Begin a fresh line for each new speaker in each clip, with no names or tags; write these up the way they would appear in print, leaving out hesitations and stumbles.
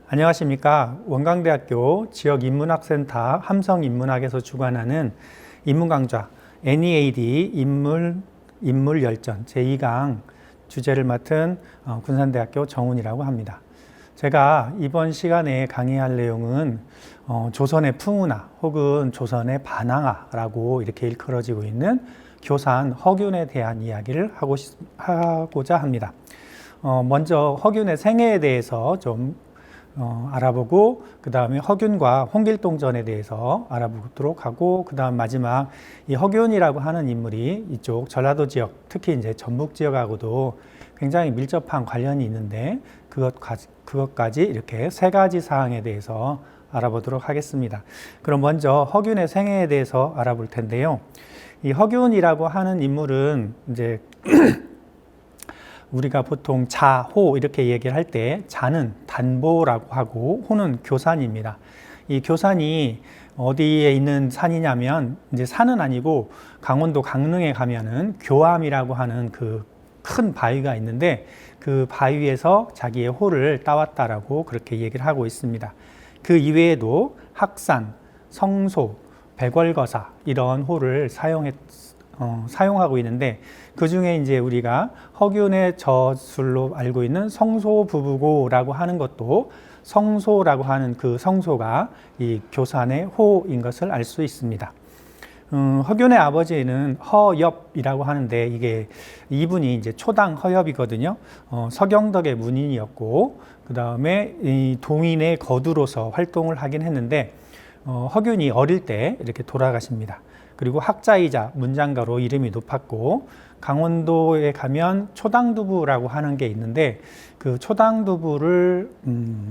안녕하십니까. 원광대학교 지역인문학센터 함성인문학에서 주관하는 인문강좌 NEAD 인물열전 제2강 주제를 맡은 군산대학교 정훈이라고 합니다. 제가 이번 시간에 강의할 내용은 조선의 풍운하 혹은 조선의 반항아라고 이렇게 일컬어지고 있는 교산 허균에 대한 이야기를 하고자 합니다. 먼저 허균의 생애에 대해서 좀 알아보고 그 다음에 허균과 홍길동전에 대해서 알아보도록 하고 그 다음 마지막 이 허균이라고 하는 인물이 이쪽 전라도 지역 특히 이제 전북 지역하고도 굉장히 밀접한 관련이 있는데 그것까지 이렇게 세 가지 사항에 대해서 알아보도록 하겠습니다. 그럼 먼저 허균의 생애에 대해서 알아볼 텐데요. 이 허균이라고 하는 인물은 이제 우리가 보통 자, 호 이렇게 얘기를 할 때 자는 단보라고 하고 호는 교산입니다. 이 교산이 어디에 있는 산이냐면 이제 산은 아니고 강원도 강릉에 가면은 교암이라고 하는 그 큰 바위가 있는데 그 바위에서 자기의 호를 따왔다라고 그렇게 얘기를 하고 있습니다. 그 이외에도 학산, 성소, 백월거사 이런 호를 사용하고 있는데 그 중에 이제 우리가 허균의 저술로 알고 있는 성소부부고라고 하는 것도 성소라고 하는 그 성소가 이 교산의 호인 것을 알 수 있습니다. 허균의 아버지는 허엽이라고 하는데 이분이 이제 초당 허엽이거든요. 서경덕의 문인이었고 그 다음에 이 동인의 거두로서 활동을 하긴 했는데 허균이 어릴 때 이렇게 돌아가십니다. 그리고 학자이자 문장가로 이름이 높았고 강원도에 가면 초당두부라고 하는 게 있는데 그 초당두부를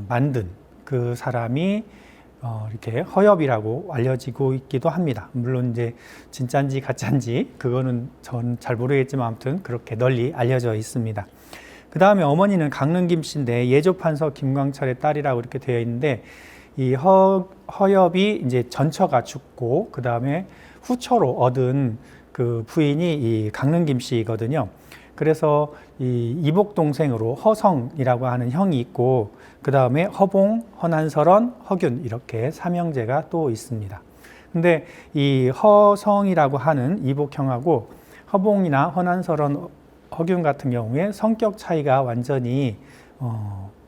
만든 그 사람이 이렇게 허엽이라고 알려지고 있기도 합니다. 물론 이제 진짜인지 가짜인지 그거는 전 잘 모르겠지만 아무튼 그렇게 널리 알려져 있습니다. 그 다음에 어머니는 강릉 김씨인데 예조판서 김광철의 딸이라고 이렇게 되어 있는데 이 허엽이 이제 전처가 죽고 그 다음에 후처로 얻은 그 부인이 이 강릉 김씨거든요. 그래서 이 이복 동생으로 허성이라고 하는 형이 있고 그 다음에 허봉, 허난설원, 허균 이렇게 삼형제가 또 있습니다. 근데 이 허성이라고 하는 이복형하고 허봉이나 허난설원, 허균 같은 경우에 성격 차이가 완전히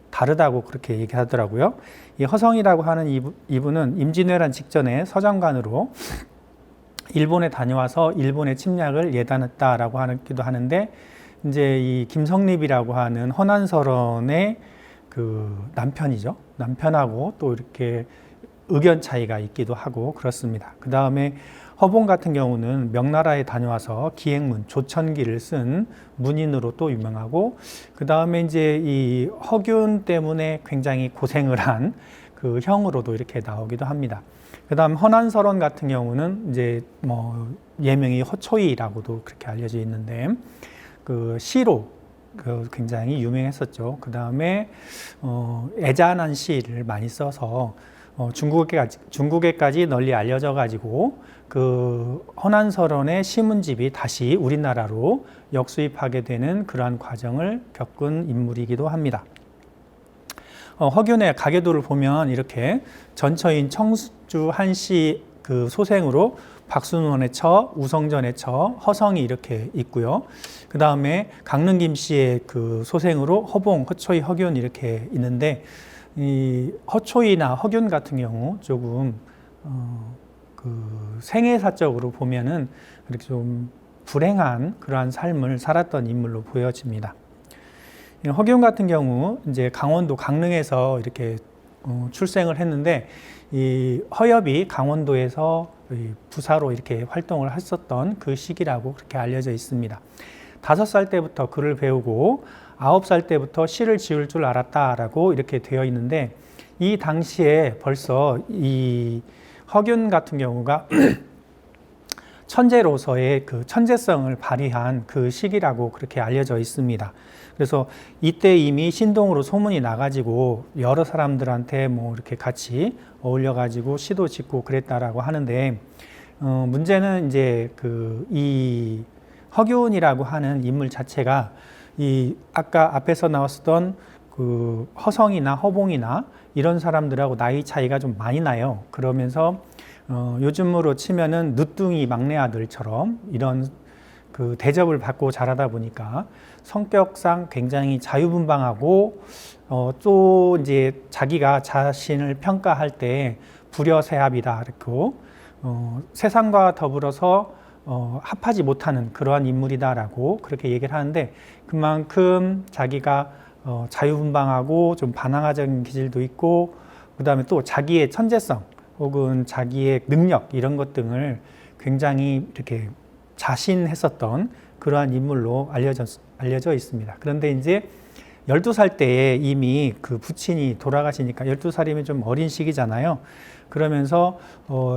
다르다고 그렇게 얘기하더라고요. 이 허성이라고 하는 이분은 임진왜란 직전에 서장관으로 일본에 다녀와서 일본의 침략을 예단했다라고 하기도 하는데 이제 이 김성립이라고 하는 허난설원의 그 남편이죠. 남편하고 또 이렇게 의견 차이가 있기도 하고 그렇습니다. 그 다음에 허봉 같은 경우는 명나라에 다녀와서 기행문, 조천기를 쓴 문인으로 또 유명하고 그 다음에 이제 이 허균 때문에 굉장히 고생을 한 그 형으로도 이렇게 나오기도 합니다. 그 다음 허난설원 같은 경우는 이제 뭐 예명이 허초이라고도 그렇게 알려져 있는데 그 시로 굉장히 유명했었죠. 그 다음에 애잔한 시를 많이 써서 중국에까지 널리 알려져 가지고 그 허난설원의 시문집이 다시 우리나라로 역수입하게 되는 그러한 과정을 겪은 인물이기도 합니다. 허균의 가계도를 보면 이렇게 전처인 청주 한씨 그 소생으로 박순원의 처, 우성전의 처, 허성이 이렇게 있고요. 그 다음에 강릉 김씨의 그 소생으로 허봉, 허초이, 허균 이렇게 있는데 이 허초이나 허균 같은 경우 조금 그 생애사적으로 보면은 이렇게 좀 불행한 그러한 삶을 살았던 인물로 보여집니다. 허균 같은 경우 이제 강원도 강릉에서 이렇게 출생을 했는데 이 허엽이 강원도에서 부사로 이렇게 활동을 했었던 그 시기라고 그렇게 알려져 있습니다. 5살 때부터 글을 배우고 9살 때부터 시를 지을 줄 알았다라고 이렇게 되어 있는데 이 당시에 벌써 이 허균 같은 경우가 천재로서의 그 천재성을 발휘한 그 시기라고 그렇게 알려져 있습니다. 그래서 이때 이미 신동으로 소문이 나가지고 여러 사람들한테 뭐 이렇게 같이 어울려가지고 시도 짓고 그랬다라고 하는데 문제는 이제 이 허균이라고 하는 인물 자체가 이 아까 앞에서 나왔었던 그 허성이나 허봉이나 이런 사람들하고 나이 차이가 좀 많이 나요. 그러면서 요즘으로 치면은 늦둥이 막내 아들처럼 이런 그 대접을 받고 자라다 보니까 성격상 굉장히 자유분방하고 또 이제 자기가 자신을 평가할 때 불여세합이다 그랬고 세상과 더불어서 합하지 못하는 그러한 인물이다라고 그렇게 얘기를 하는데 그만큼 자기가 자유분방하고 좀 반항아적인 기질도 있고 그다음에 또 자기의 천재성 혹은 자기의 능력 이런 것 등을 굉장히 이렇게 자신했었던 그러한 인물로 알려져 있습니다. 그런데 이제 12살 때에 이미 그 부친이 돌아가시니까 12살이면 좀 어린 시기잖아요. 그러면서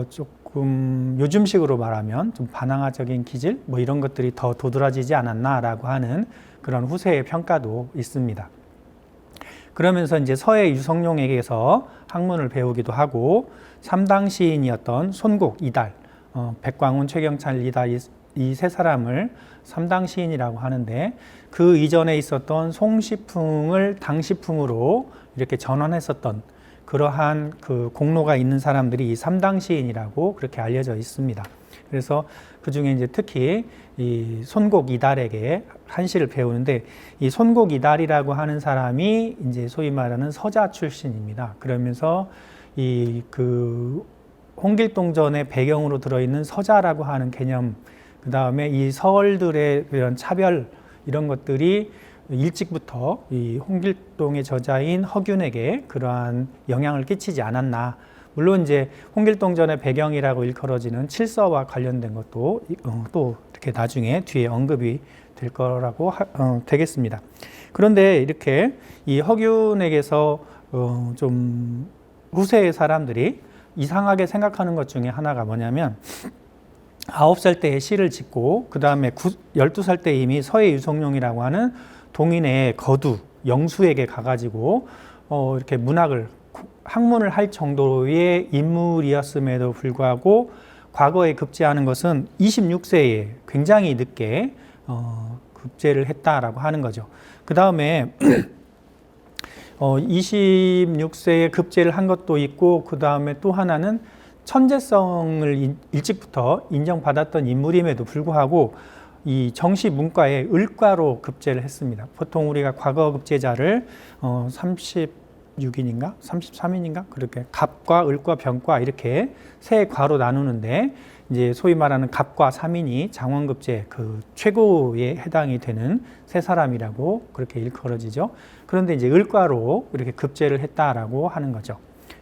조금 요즘식으로 말하면 좀 반항아적인 기질 뭐 이런 것들이 더 도드라지지 않았나라고 하는 그런 후세의 평가도 있습니다. 그러면서 이제 서해 유성룡에게서 학문을 배우기도 하고 3당 시인이었던 손곡, 이달, 백광훈, 최경찬, 이달 이 세 사람을 3당 시인이라고 하는데 그 이전에 있었던 송시풍을 당시풍으로 이렇게 전환했었던 그러한 그 공로가 있는 사람들이 이 3당 시인이라고 그렇게 알려져 있습니다. 그래서 그 중에 이제 특히 이 손곡 이달에게 한시를 배우는데 이 손곡 이달이라고 하는 사람이 이제 소위 말하는 서자 출신입니다. 그러면서 이 그 홍길동전의 배경으로 들어있는 서자라고 하는 개념, 그 다음에 이 서얼들의 이런 차별 이런 것들이 일찍부터 이 홍길동의 저자인 허균에게 그러한 영향을 끼치지 않았나. 물론 이제 홍길동전의 배경이라고 일컬어지는 칠서와 관련된 것도 또 이렇게 나중에 뒤에 언급이 될 거라고 되겠습니다. 그런데 이렇게 이 허균에게서 좀 후세의 사람들이 이상하게 생각하는 것 중에 하나가 뭐냐면 9살 때에 시를 짓고 그 다음에 12살 때 이미 서해 유성룡이라고 하는 동인의 거두 영수에게 가가지고 이렇게 학문을 할 정도의 인물이었음에도 불구하고 과거에 급제하는 것은 26세에 굉장히 늦게 급제를 했다라고 하는 거죠. 그 다음에 26세에 급제를 한 것도 있고 그 다음에 또 하나는 천재성을 일찍부터 인정받았던 인물임에도 불구하고 이 정시 문과에 을과로 급제를 했습니다. 보통 우리가 과거 급제자를 36인인가 33인인가 그렇게 갑과 을과 병과 이렇게 세 과로 나누는데 이제 소위 말하는 갑과 3인이 장원급제 그 최고에 해당이 되는 세 사람이라고 그렇게 일컬어지죠. 그런데 이제 을과로 이렇게 급제를 했다라고 하는 거죠.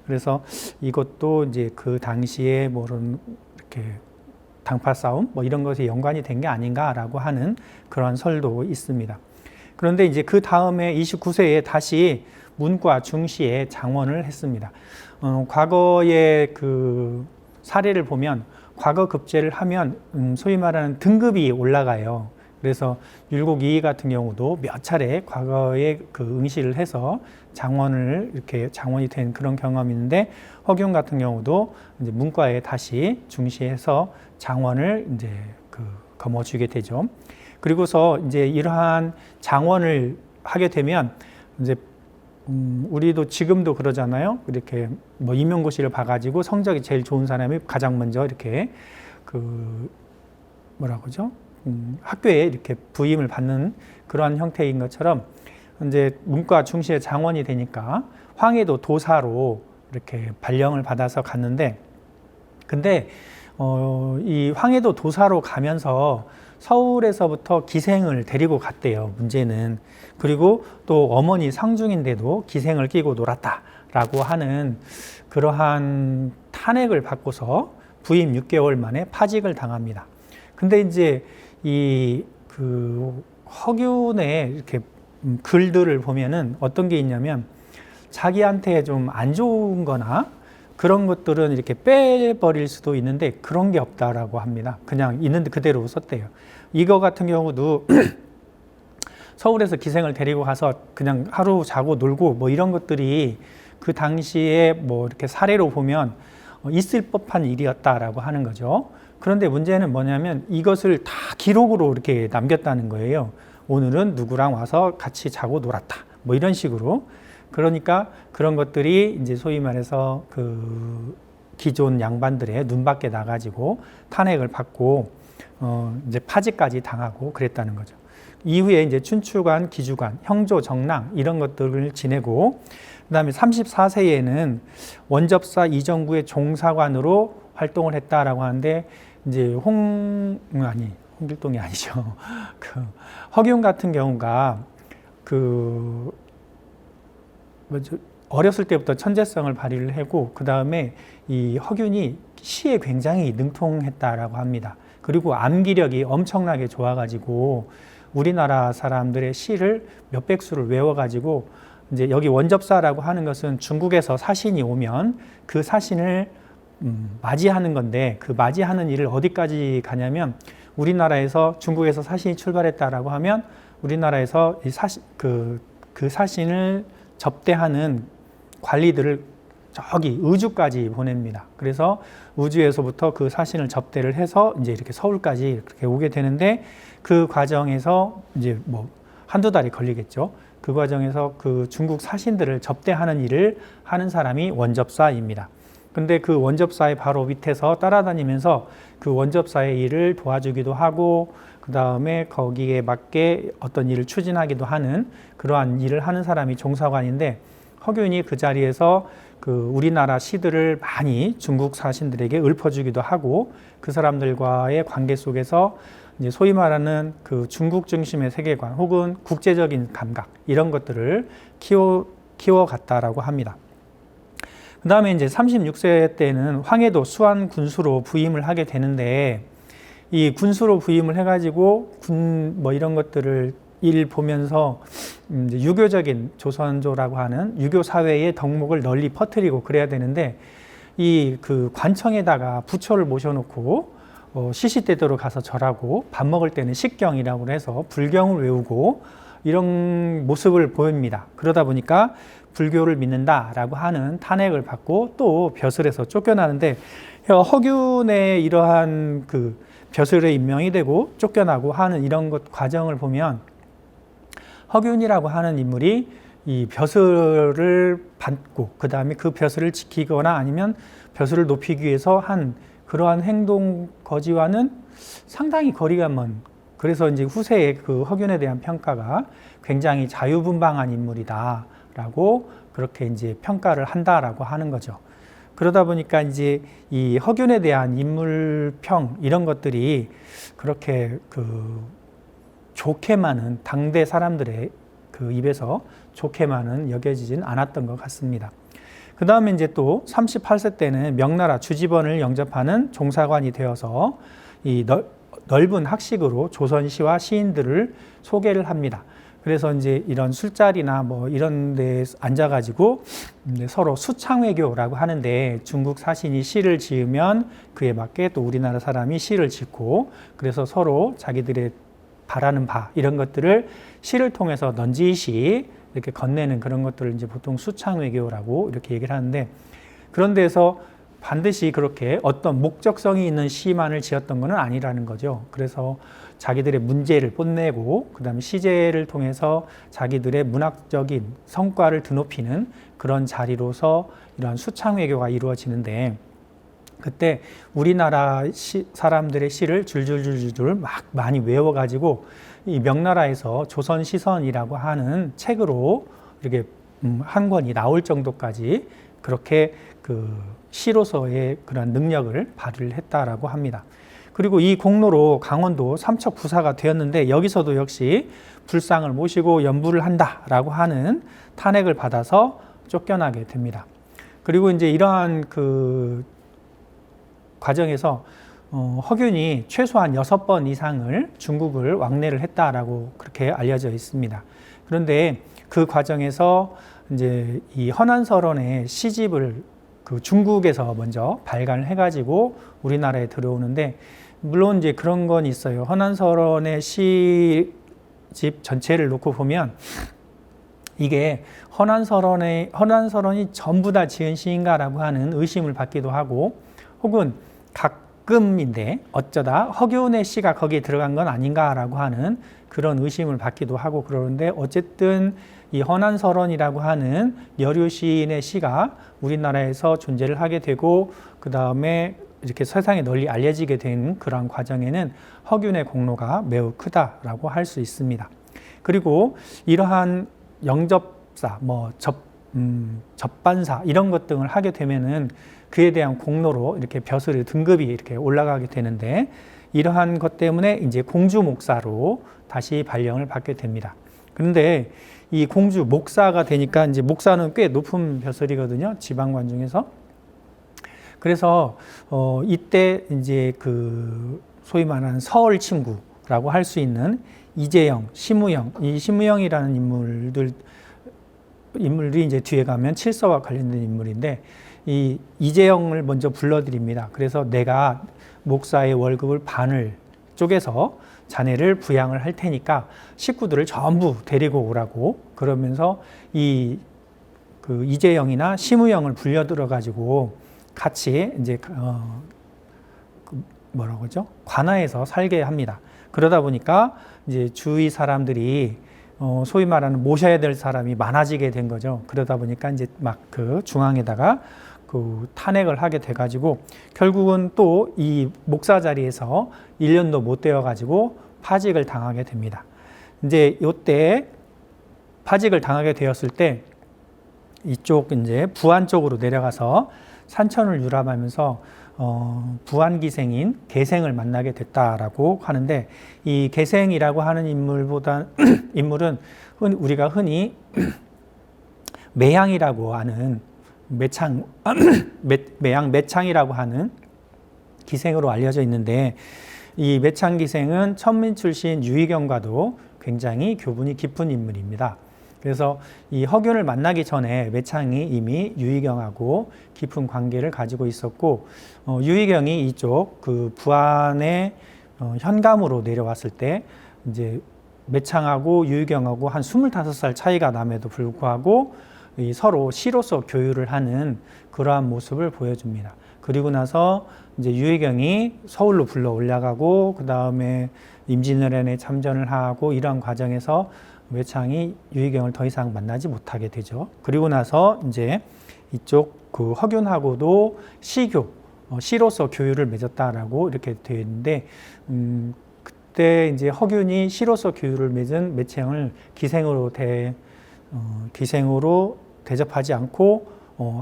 그래서 이것도 이제 그 당시에 뭐런 이렇게 당파 싸움 뭐 이런 것에 연관이 된 게 아닌가라고 하는 그런 설도 있습니다. 그런데 이제 그 다음에 29세에 다시 문과 중시에 장원을 했습니다. 과거의 그 사례를 보면 과거 급제를 하면 소위 말하는 등급이 올라가요. 그래서 율곡 이의 같은 경우도 몇 차례 과거에 그 응시를 해서 이렇게 장원이 된 그런 경험이 있는데 허균 같은 경우도 이제 문과에 다시 중시해서 장원을 이제 거머쥐게 되죠. 그리고서 이제 이러한 장원을 하게 되면 이제 우리도 지금도 그러잖아요. 이렇게 뭐 임용고시를 봐가지고 성적이 제일 좋은 사람이 가장 먼저 이렇게 학교에 이렇게 부임을 받는 그러한 형태인 것처럼 이제 문과 중시의 장원이 되니까 황해도 도사로 이렇게 발령을 받아서 갔는데 근데 이 황해도 도사로 가면서 서울에서부터 기생을 데리고 갔대요. 문제는. 그리고 또 어머니 상중인데도 기생을 끼고 놀았다라고 하는 그러한 탄핵을 받고서 부임 6개월 만에 파직을 당합니다. 근데 이제 그 허균의 이렇게 글들을 보면은 어떤 게 있냐면 자기한테 좀 안 좋은 거나 그런 것들은 이렇게 빼버릴 수도 있는데 그런 게 없다라고 합니다. 그냥 있는 그대로 썼대요. 이거 같은 경우도 서울에서 기생을 데리고 가서 그냥 하루 자고 놀고 뭐 이런 것들이 그 당시에 뭐 이렇게 사례로 보면 있을 법한 일이었다라고 하는 거죠. 그런데 문제는 뭐냐면 이것을 다 기록으로 이렇게 남겼다는 거예요. 오늘은 누구랑 와서 같이 자고 놀았다. 뭐 이런 식으로. 그러니까 그런 것들이 이제 소위 말해서 그 기존 양반들의 눈밖에 나가지고 탄핵을 받고 이제 파직까지 당하고 그랬다는 거죠. 이후에 이제 춘추관, 기주관, 형조, 정랑 이런 것들을 지내고 그다음에 34세에는 원접사 이정구의 종사관으로 활동을 했다라고 하는데 이제 홍길동이 아니죠. 그 허균 같은 경우가 그 어렸을 때부터 천재성을 발휘를 하고 그 다음에 이 허균이 시에 굉장히 능통했다라고 합니다. 그리고 암기력이 엄청나게 좋아가지고 우리나라 사람들의 시를 몇백 수를 외워가지고 이제 여기 원접사라고 하는 것은 중국에서 사신이 오면 그 사신을 맞이하는 건데 그 맞이하는 일을 어디까지 가냐면 우리나라에서 중국에서 사신이 출발했다라고 하면 우리나라에서 그 사신을 접대하는 관리들을 저기 의주까지 보냅니다. 그래서 의주에서부터 그 사신을 접대를 해서 이제 이렇게 서울까지 이렇게 오게 되는데 그 과정에서 이제 뭐 한두 달이 걸리겠죠. 그 과정에서 그 중국 사신들을 접대하는 일을 하는 사람이 원접사입니다. 근데 그 원접사의 바로 밑에서 따라다니면서 그 원접사의 일을 도와주기도 하고 그 다음에 거기에 맞게 어떤 일을 추진하기도 하는 그러한 일을 하는 사람이 종사관인데 허균이 그 자리에서 그 우리나라 시들을 많이 중국 사신들에게 읊어주기도 하고 그 사람들과의 관계 속에서 이제 소위 말하는 그 중국 중심의 세계관 혹은 국제적인 감각 이런 것들을 키워갔다라고 합니다. 그 다음에 이제 36세 때는 황해도 수안 군수로 부임을 하게 되는데 이 군수로 부임을 해가지고 군 뭐 이런 것들을 일 보면서 이제 유교적인 조선조라고 하는 유교 사회의 덕목을 널리 퍼뜨리고 그래야 되는데 이 그 관청에다가 부처를 모셔놓고 시시때대로 가서 절하고 밥 먹을 때는 식경이라고 해서 불경을 외우고 이런 모습을 보입니다. 그러다 보니까 불교를 믿는다라고 하는 탄핵을 받고 또 벼슬에서 쫓겨나는데 허균의 이러한 그 벼슬에 임명이 되고 쫓겨나고 하는 이런 것 과정을 보면 허균이라고 하는 인물이 이 벼슬을 받고 그 다음에 그 벼슬을 지키거나 아니면 벼슬을 높이기 위해서 한 그러한 행동 거지와는 상당히 거리가 먼 그래서 이제 후세의 그 허균에 대한 평가가 굉장히 자유분방한 인물이다라고 그렇게 이제 평가를 한다라고 하는 거죠. 그러다 보니까 이제 이 허균에 대한 인물평 이런 것들이 그렇게 그 좋게만은 당대 사람들의 그 입에서 좋게만은 여겨지진 않았던 것 같습니다. 그 다음에 이제 또 38세 때는 명나라 주지번을 영접하는 종사관이 되어서 이 넓은 학식으로 조선시와 시인들을 소개를 합니다. 그래서 이제 이런 술자리나 뭐 이런 데 앉아가지고 서로 수창외교라고 하는데 중국 사신이 시를 지으면 그에 맞게 또 우리나라 사람이 시를 짓고 그래서 서로 자기들의 바라는 바 이런 것들을 시를 통해서 넌지시 이렇게 건네는 그런 것들을 이제 보통 수창외교라고 이렇게 얘기를 하는데 그런 데서 반드시 그렇게 어떤 목적성이 있는 시만을 지었던 것은 아니라는 거죠. 그래서 자기들의 문제를 뽐내고 그 다음에 시제를 통해서 자기들의 문학적인 성과를 드높이는 그런 자리로서 이러한 수창외교가 이루어지는데 그때 우리나라 사람들의 시를 줄줄줄줄 막 많이 외워가지고 이 명나라에서 조선시선이라고 하는 책으로 이렇게 한 권이 나올 정도까지 그렇게 그 시로서의 그런 능력을 발휘를 했다라고 합니다. 그리고 이 공로로 강원도 삼척부사가 되었는데 여기서도 역시 불상을 모시고 연부를 한다라고 하는 탄핵을 받아서 쫓겨나게 됩니다. 그리고 이제 이러한 그 과정에서 허균이 최소한 6번 이상을 중국을 왕래를 했다라고 그렇게 알려져 있습니다. 그런데 그 과정에서 이제 이 허난설원의 시집을 그 중국에서 먼저 발간을 해가지고 우리나라에 들어오는데 물론 이제 그런 건 있어요. 허난설원의 시집 전체를 놓고 보면 이게 허난설원이 전부 다 지은 시인가라고 하는 의심을 받기도 하고 혹은 각 막금인데 어쩌다 허균의 시가 거기에 들어간 건 아닌가라고 하는 그런 의심을 받기도 하고 그러는데 어쨌든 이 허난설원이라고 하는 여류 시인의 시가 우리나라에서 존재를 하게 되고 그 다음에 이렇게 세상에 널리 알려지게 된 그런 과정에는 허균의 공로가 매우 크다라고 할 수 있습니다. 그리고 이러한 영접사, 접반사 이런 것 등을 하게 되면은 그에 대한 공로로 이렇게 벼슬의 등급이 이렇게 올라가게 되는데 이러한 것 때문에 이제 공주 목사로 다시 발령을 받게 됩니다. 그런데 이 공주 목사가 되니까 이제 목사는 꽤 높은 벼슬이거든요. 지방관 중에서. 그래서 이때 이제 그 소위 말하는 서울 친구라고 할 수 있는 이재영, 심우영, 이 심우영이라는 인물들이 이제 뒤에 가면 칠서와 관련된 인물인데 이 이재영을 먼저 불러드립니다. 그래서 내가 목사의 월급을 반을 쪼개서 자네를 부양을 할 테니까 식구들을 전부 데리고 오라고 그러면서 그 이재영이나 심우영을 불려들어 가지고 같이 이제 뭐라고 하죠? 관아에서 살게 합니다. 그러다 보니까 이제 주위 사람들이 소위 말하는 모셔야 될 사람이 많아지게 된 거죠. 그러다 보니까 이제 막 그 중앙에다가 그 탄핵을 하게 돼가지고 결국은 또 이 목사 자리에서 1년도 못 되어가지고 파직을 당하게 됩니다. 이제 이때 파직을 당하게 되었을 때 이쪽 이제 부안 쪽으로 내려가서 산천을 유람하면서 부안기생인 계생을 만나게 됐다라고 하는데 이 계생이라고 하는 인물은 우리가 흔히 매양이라고 하는 매창이라고 하는 기생으로 알려져 있는데 이 매창기생은 천민 출신 유희경과도 굉장히 교분이 깊은 인물입니다. 그래서 이 허균을 만나기 전에 매창이 이미 유희경하고 깊은 관계를 가지고 있었고 유희경이 이쪽 그 부안의 현감으로 내려왔을 때 이제 매창하고 유희경하고 한 25살 차이가 남에도 불구하고 서로 시로서 교유를 하는 그러한 모습을 보여줍니다. 그리고 나서 이제 유희경이 서울로 불러 올라가고 그 다음에 임진왜란에 참전을 하고 이러한 과정에서 매창이 유희경을 더 이상 만나지 못하게 되죠. 그리고 나서 이제 이쪽 그 허균하고도 시로서 교유를 맺었다라고 이렇게 되어 있는데 그때 이제 허균이 시로서 교유를 맺은 매창을 기생으로 대접하지 않고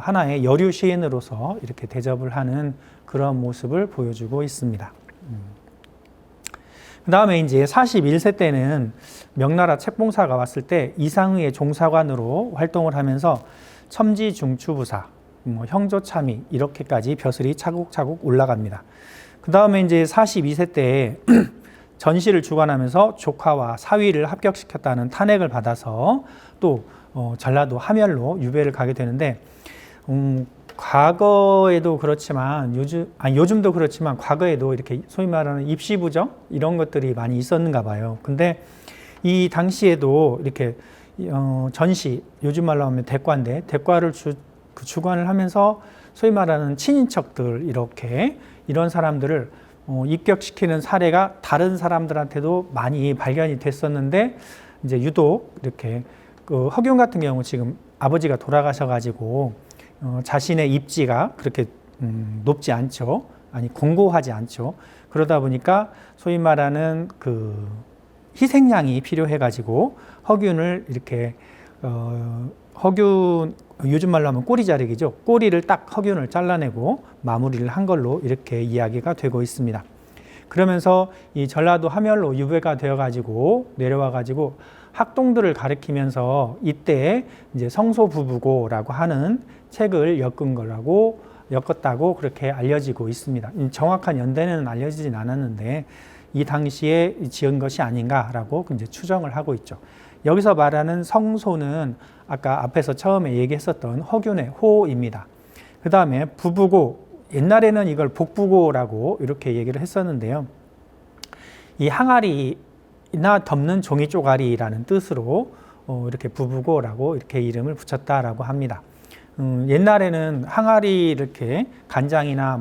하나의 여류 시인으로서 이렇게 대접을 하는 그런 모습을 보여주고 있습니다. 그 다음에 이제 41세 때는 명나라 책봉사가 왔을 때 이상의의 종사관으로 활동을 하면서 첨지중추부사, 형조참의 이렇게까지 벼슬이 차곡차곡 올라갑니다. 그 다음에 이제 42세 때 전시를 주관하면서 조카와 사위를 합격시켰다는 탄핵을 받아서 또 전라도 함열로 유배를 가게 되는데 과거에도 그렇지만 요즘도 그렇지만 과거에도 이렇게 소위 말하는 입시부정 이런 것들이 많이 있었는가 봐요. 근데 이 당시에도 이렇게 전시, 요즘 말로 하면 대과인데 대과를 주관을 하면서 소위 말하는 친인척들 이런 사람들을 입격시키는 사례가 다른 사람들한테도 많이 발견이 됐었는데 이제 유독 이렇게 그 허균 같은 경우 지금 아버지가 돌아가셔가지고 자신의 입지가 그렇게 높지 않죠. 공고하지 않죠. 그러다 보니까 소위 말하는 그 희생양이 필요해가지고 허균을 이렇게 요즘 말로 하면 꼬리 자르기죠. 꼬리를 딱 허균을 잘라내고 마무리를 한 걸로 이렇게 이야기가 되고 있습니다. 그러면서 이 전라도 함열로 유배가 되어가지고 내려와가지고 학동들을 가르치면서 이때 이제 성소부부고라고 하는 책을 엮었다고 그렇게 알려지고 있습니다. 정확한 연대는 알려지진 않았는데 이 당시에 지은 것이 아닌가라고 이제 추정을 하고 있죠. 여기서 말하는 성소는 아까 앞에서 처음에 얘기했었던 허균의 호입니다. 그 다음에 부부고, 옛날에는 이걸 복부고라고 이렇게 얘기를 했었는데요. 이 항아리나 덮는 종이 쪼가리라는 뜻으로 이렇게 부부고라고 이렇게 이름을 붙였다라고 합니다. 옛날에는 항아리 이렇게 간장이나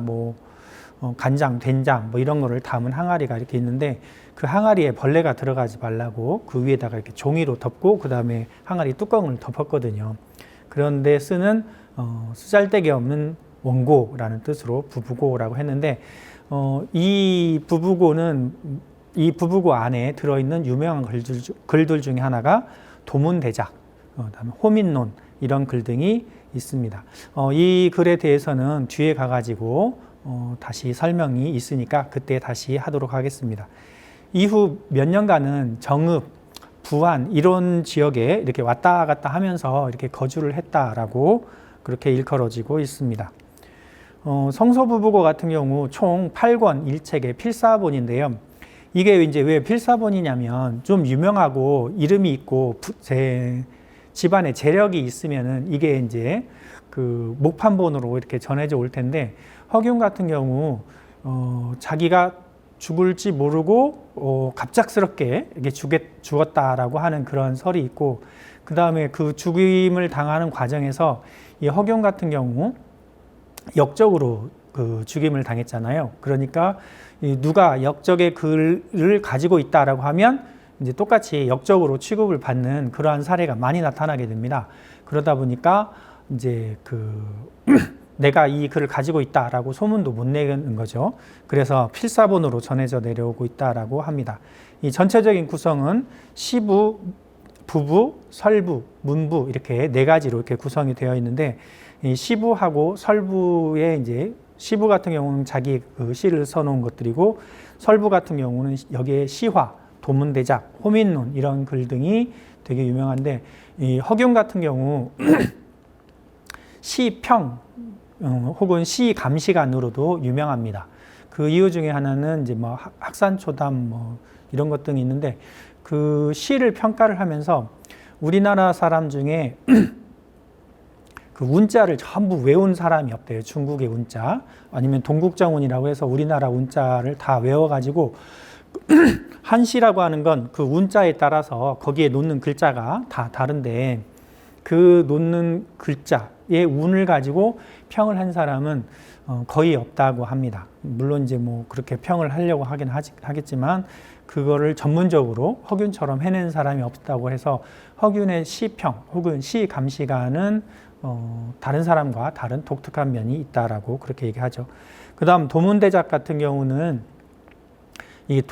간장, 된장 뭐 이런 거를 담은 항아리가 이렇게 있는데 그 항아리에 벌레가 들어가지 말라고 그 위에다가 이렇게 종이로 덮고 그 다음에 항아리 뚜껑을 덮었거든요. 그런데 쓰는 쓰잘데기 없는 원고라는 뜻으로 부부고라고 했는데 이 부부고 안에 들어있는 유명한 글들 중에 하나가 도문대작, 그다음에 호민론 이런 글 등이 있습니다. 이 글에 대해서는 뒤에 가가지고 다시 설명이 있으니까 그때 다시 하도록 하겠습니다. 이후 몇 년간은 정읍, 부안 이런 지역에 이렇게 왔다 갔다 하면서 이렇게 거주를 했다라고 그렇게 일컬어지고 있습니다. 성서부부고 같은 경우 총 8권 1책의 필사본인데요. 이게 이제 왜 필사본이냐면 좀 유명하고 이름이 있고 집안에 재력이 있으면은 이게 이제 그 목판본으로 이렇게 전해져 올 텐데 허균 같은 경우 자기가 죽을지 모르고 갑작스럽게 이게 죽었다라고 하는 그런 설이 있고 그 다음에 그 죽임을 당하는 과정에서 이 허균 같은 경우 역적으로 그 죽임을 당했잖아요. 그러니까 누가 역적의 글을 가지고 있다라고 하면 이제 똑같이 역적으로 취급을 받는 그러한 사례가 많이 나타나게 됩니다. 그러다 보니까 이제 내가 이 글을 가지고 있다라고 소문도 못 내는 거죠. 그래서 필사본으로 전해져 내려오고 있다라고 합니다. 이 전체적인 구성은 시부, 부부, 설부, 문부 이렇게 네 가지로 이렇게 구성이 되어 있는데 이 시부하고 설부의 이제 시부 같은 경우는 자기 그 시를 써놓은 것들이고 설부 같은 경우는 여기에 시화, 도문대작, 호민론 이런 글 등이 되게 유명한데 이 허균 같은 경우 시평 혹은 시감시관으로도 유명합니다. 그 이유 중에 하나는 이제 뭐 학산초담 뭐 이런 것 등이 있는데 그 시를 평가를 하면서 우리나라 사람 중에 그 운자를 전부 외운 사람이 없대요. 중국의 운자 아니면 동국정운이라고 해서 우리나라 운자를 다 외워가지고 한시라고 하는 건 그 운자에 따라서 거기에 놓는 글자가 다 다른데 그 놓는 글자의 운을 가지고 평을 한 사람은 거의 없다고 합니다. 물론 이제 뭐 그렇게 평을 하려고 하긴 하겠지만 그거를 전문적으로 허균처럼 해낸 사람이 없다고 해서 허균의 시평 혹은 시감시가는 다른 사람과 다른 독특한 면이 있다라고 그렇게 얘기하죠. 그 다음 도문대작 같은 경우는 이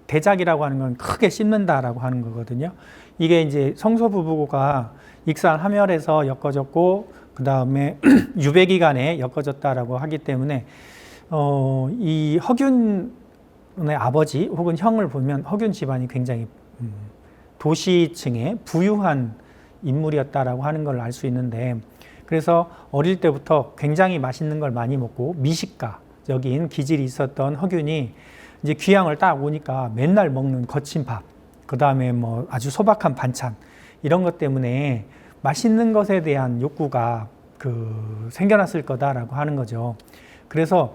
대작이라고 하는 건 크게 씹는다라고 하는 거거든요. 이게 이제 성서부부고가 익산 함열에서 엮어졌고 그 다음에 유배기간에 엮어졌다라고 하기 때문에 이 허균의 아버지 혹은 형을 보면 허균 집안이 굉장히 도시층의 부유한 인물이었다라고 하는 걸 알 수 있는데 그래서 어릴 때부터 굉장히 맛있는 걸 많이 먹고 미식가적인 기질이 있었던 허균이 이제 귀향을 딱 오니까 맨날 먹는 거친 밥, 그 다음에 뭐 아주 소박한 반찬 이런 것 때문에 맛있는 것에 대한 욕구가 생겨났을 거다라고 하는 거죠. 그래서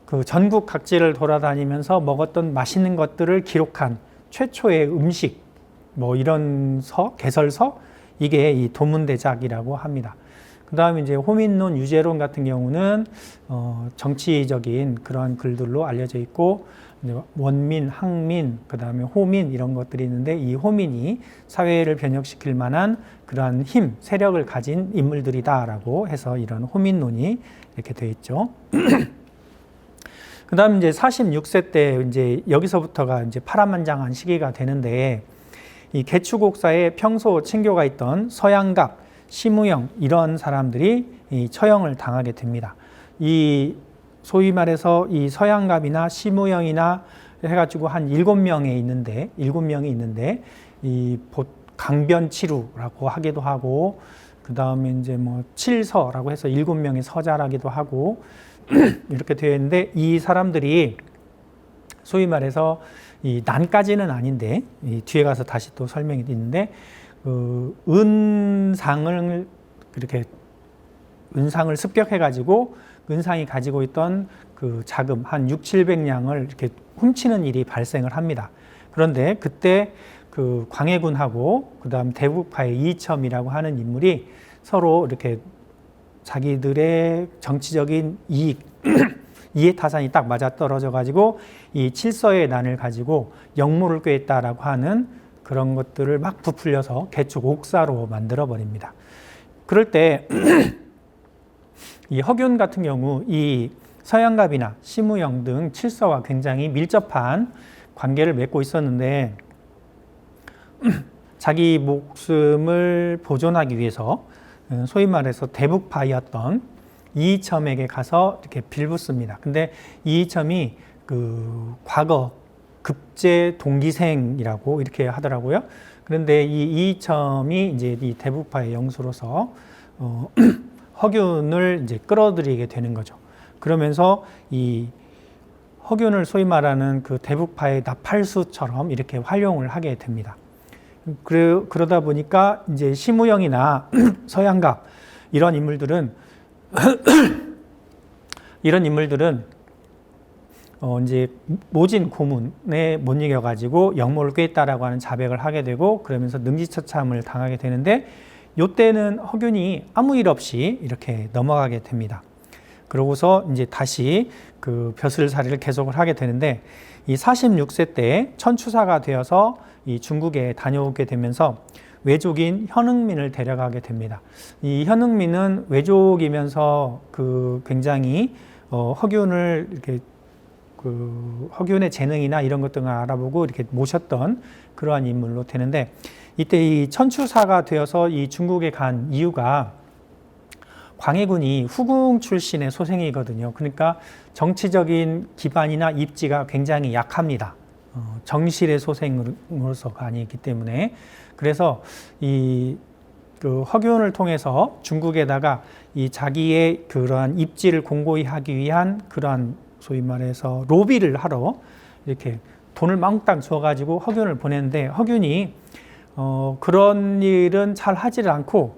그 전국 각지를 돌아다니면서 먹었던 맛있는 것들을 기록한 최초의 음식 뭐 이런 개설서 이게 이 도문대작이라고 합니다. 그 다음에 이제 호민론, 유제론 같은 경우는 정치적인 그런 글들로 알려져 있고 원민, 항민, 그 다음에 호민 이런 것들이 있는데 이 호민이 사회를 변혁시킬 만한 그러한 힘, 세력을 가진 인물들이다라고 해서 이런 호민론이 이렇게 되어 있죠. 그 다음 이제 46세 때 이제 여기서부터가 이제 파란만장한 시기가 되는데 이 개추곡사에 평소 친교가 있던 서양갑, 심우영 이런 사람들이 이 처형을 당하게 됩니다. 이 소위 말해서 이 서양갑이나 심우영이나 해가지고 한 7명이 있는데 이 강변치루라고 하기도 하고 그 다음에 이제 뭐 칠서라고 해서 7명의 서자라기도 하고 이렇게 되어 있는데 이 사람들이 소위 말해서 이 난까지는 아닌데 이 뒤에 가서 다시 또 설명이 있는데 은상을 습격해 가지고 은상이 가지고 있던 그 자금 한 600~700냥을 이렇게 훔치는 일이 발생을 합니다. 그런데 그때 그 광해군하고 그다음 대북파의 이첨이라고 하는 인물이 서로 이렇게 자기들의 정치적인 이익 이해타산이 딱 맞아 떨어져 가지고 이 칠서의 난을 가지고 역모를 꾀했다라고 하는 그런 것들을 막 부풀려서 개축 옥사로 만들어 버립니다. 그럴 때 이 허균 같은 경우 이 서양갑이나 심우영 등 칠서와 굉장히 밀접한 관계를 맺고 있었는데 자기 목숨을 보존하기 위해서 소위 말해서 대북파이었던 이이첨에게 가서 이렇게 빌붙습니다. 근데 이이첨이 그 과거 급제 동기생이라고 이렇게 하더라고요. 그런데 이 이이첨이 이제 이 대북파의 영수로서 허균을 이제 끌어들이게 되는 거죠. 그러면서 이 허균을 소위 말하는 그 대북파의 나팔수처럼 이렇게 활용을 하게 됩니다. 그러다 보니까 이제 심우영이나 서양갑 이런 인물들은 이제 모진 고문에 못 이겨가지고 역모를 꾀했다라고 하는 자백을 하게 되고 그러면서 능지처참을 당하게 되는데 이때는 허균이 아무 일 없이 이렇게 넘어가게 됩니다. 그러고서 이제 다시 그 벼슬살이를 계속을 하게 되는데 이 46세 때 천추사가 되어서 이 중국에 다녀오게 되면서 외족인 현흥민을 데려가게 됩니다. 이 현흥민은 외족이면서 그 굉장히 허균을 이렇게 그 허균의 재능이나 이런 것들을 알아보고 이렇게 모셨던 그러한 인물로 되는데 이때 이 천추사가 되어서 이 중국에 간 이유가 광해군이 후궁 출신의 소생이거든요. 그러니까 정치적인 기반이나 입지가 굉장히 약합니다. 정실의 소생으로서가 아니기 때문에 그래서 그 허균을 통해서 중국에다가 이 자기의 그러한 입지를 공고히 하기 위한 그러한 소위 말해서 로비를 하러 이렇게 돈을 몽땅 줘가지고 허균을 보냈는데 허균이 그런 일은 잘 하지를 않고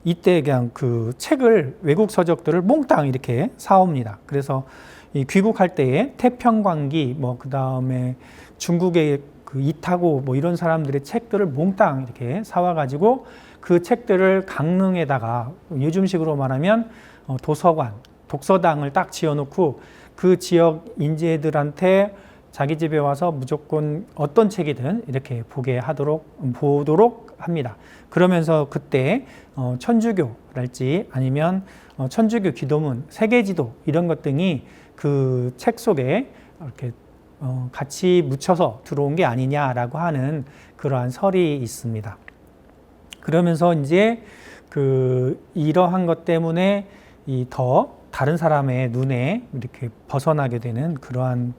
이때 그냥 그 책을 외국 서적들을 몽땅 이렇게 사옵니다. 그래서 이 귀국할 때에 태평광기 그 다음에 중국의 그 이타고 이런 사람들의 책들을 몽땅 이렇게 사와가지고 그 책들을 강릉에다가 요즘식으로 말하면 도서관, 독서당을 딱 지어놓고 그 지역 인재들한테 자기 집에 와서 무조건 어떤 책이든 이렇게 보도록 합니다. 그러면서 그때 천주교랄지 아니면 천주교 기도문, 세계지도 이런 것 등이 그 책 속에 이렇게 같이 묻혀서 들어온 게 아니냐라고 하는 그러한 설이 있습니다. 그러면서 이제 이러한 것 때문에 더 다른 사람의 눈에 이렇게 벗어나게 되는 그러한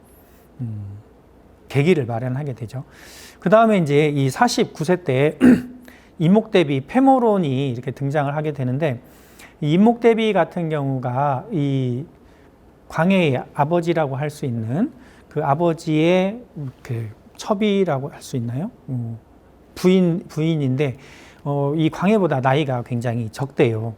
계기를 마련하게 되죠. 그 다음에 이제 이 49세 때 임목대비 패모론이 이렇게 등장을 하게 되는데 이 임목대비 같은 경우가 이 광해의 아버지라고 할 수 있는 그 아버지의 그 첩이라고 할 수 있나요? 부인인데 이 광해보다 나이가 굉장히 적대요.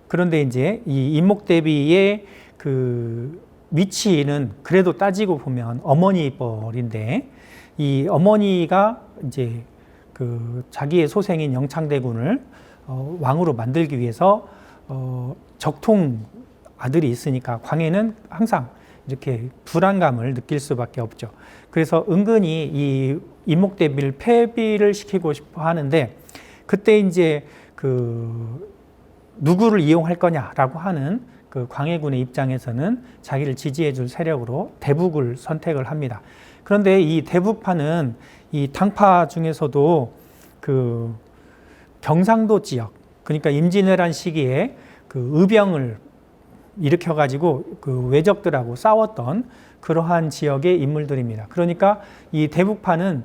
그런데 이제 이 임목대비의 그 위치는 그래도 따지고 보면 어머니 뻘인데 이 어머니가 이제 그 자기의 소생인 영창대군을 왕으로 만들기 위해서 적통 아들이 있으니까 광해는 항상 이렇게 불안감을 느낄 수밖에 없죠. 그래서 은근히 이 임목대비를 폐비를 시키고 싶어 하는데 그때 이제 그 누구를 이용할 거냐라고 하는 그 광해군의 입장에서는 자기를 지지해 줄 세력으로 대북을 선택을 합니다. 그런데 이 대북파는 이 당파 중에서도 그 경상도 지역, 그러니까 임진왜란 시기에 그 의병을 일으켜가지고 그 외적들하고 싸웠던 그러한 지역의 인물들입니다. 그러니까 이 대북파는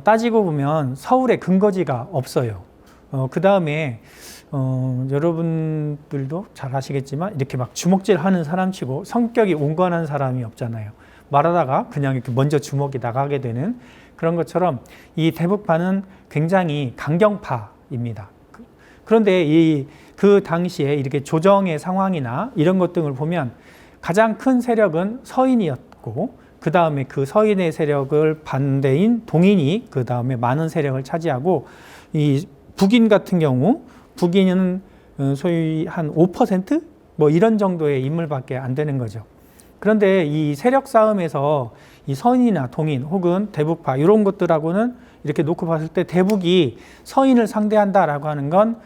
따지고 보면 서울에 근거지가 없어요. 그 다음에 여러분들도 잘 아시겠지만 이렇게 막 주먹질하는 사람치고 성격이 온건한 사람이 없잖아요. 말하다가 그냥 이렇게 먼저 주먹이 나가게 되는 그런 것처럼 이 대북파는 굉장히 강경파입니다. 그런데 그 당시에 이렇게 조정의 상황이나 이런 것 등을 보면 가장 큰 세력은 서인이었고 그 다음에 그 서인의 세력을 반대인 동인이 그 다음에 많은 세력을 차지하고 이 북인 같은 경우 북인은 소위 한 5% 이런 정도의 인물밖에 안 되는 거죠. 그런데 이 세력 싸움에서 이 서인이나 동인 혹은 대북파 이런 것들하고는 이렇게 놓고 봤을 때 대북이 서인을 상대한다라고 하는 건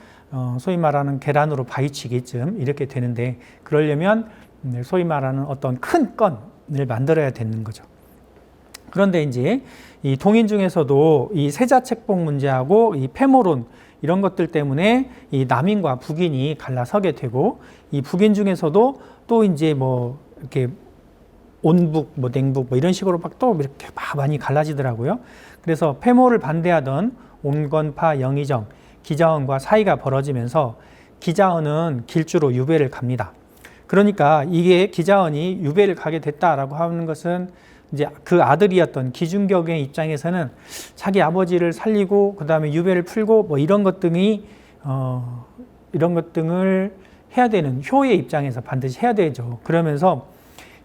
소위 말하는 계란으로 바위치기쯤 이렇게 되는데, 그러려면 소위 말하는 어떤 큰 건을 만들어야 되는 거죠. 그런데 이제 이 동인 중에서도 이 세자책봉 문제하고 이 패모론 이런 것들 때문에 이 남인과 북인이 갈라서게 되고, 이 북인 중에서도 또 이제 뭐 이렇게 온북, 뭐 냉북, 뭐 이런 식으로 막 또 이렇게 막 많이 갈라지더라고요. 그래서 패모를 반대하던 온건파 영의정, 기자원과 사이가 벌어지면서 기자원은 길주로 유배를 갑니다. 그러니까 이게 기자원이 유배를 가게 됐다라고 하는 것은 이제 그 아들이었던 기준격의 입장에서는 자기 아버지를 살리고 그 다음에 유배를 풀고 뭐 이런 것 등이 이런 것 등을 해야 되는 효의 입장에서 반드시 해야 되죠. 그러면서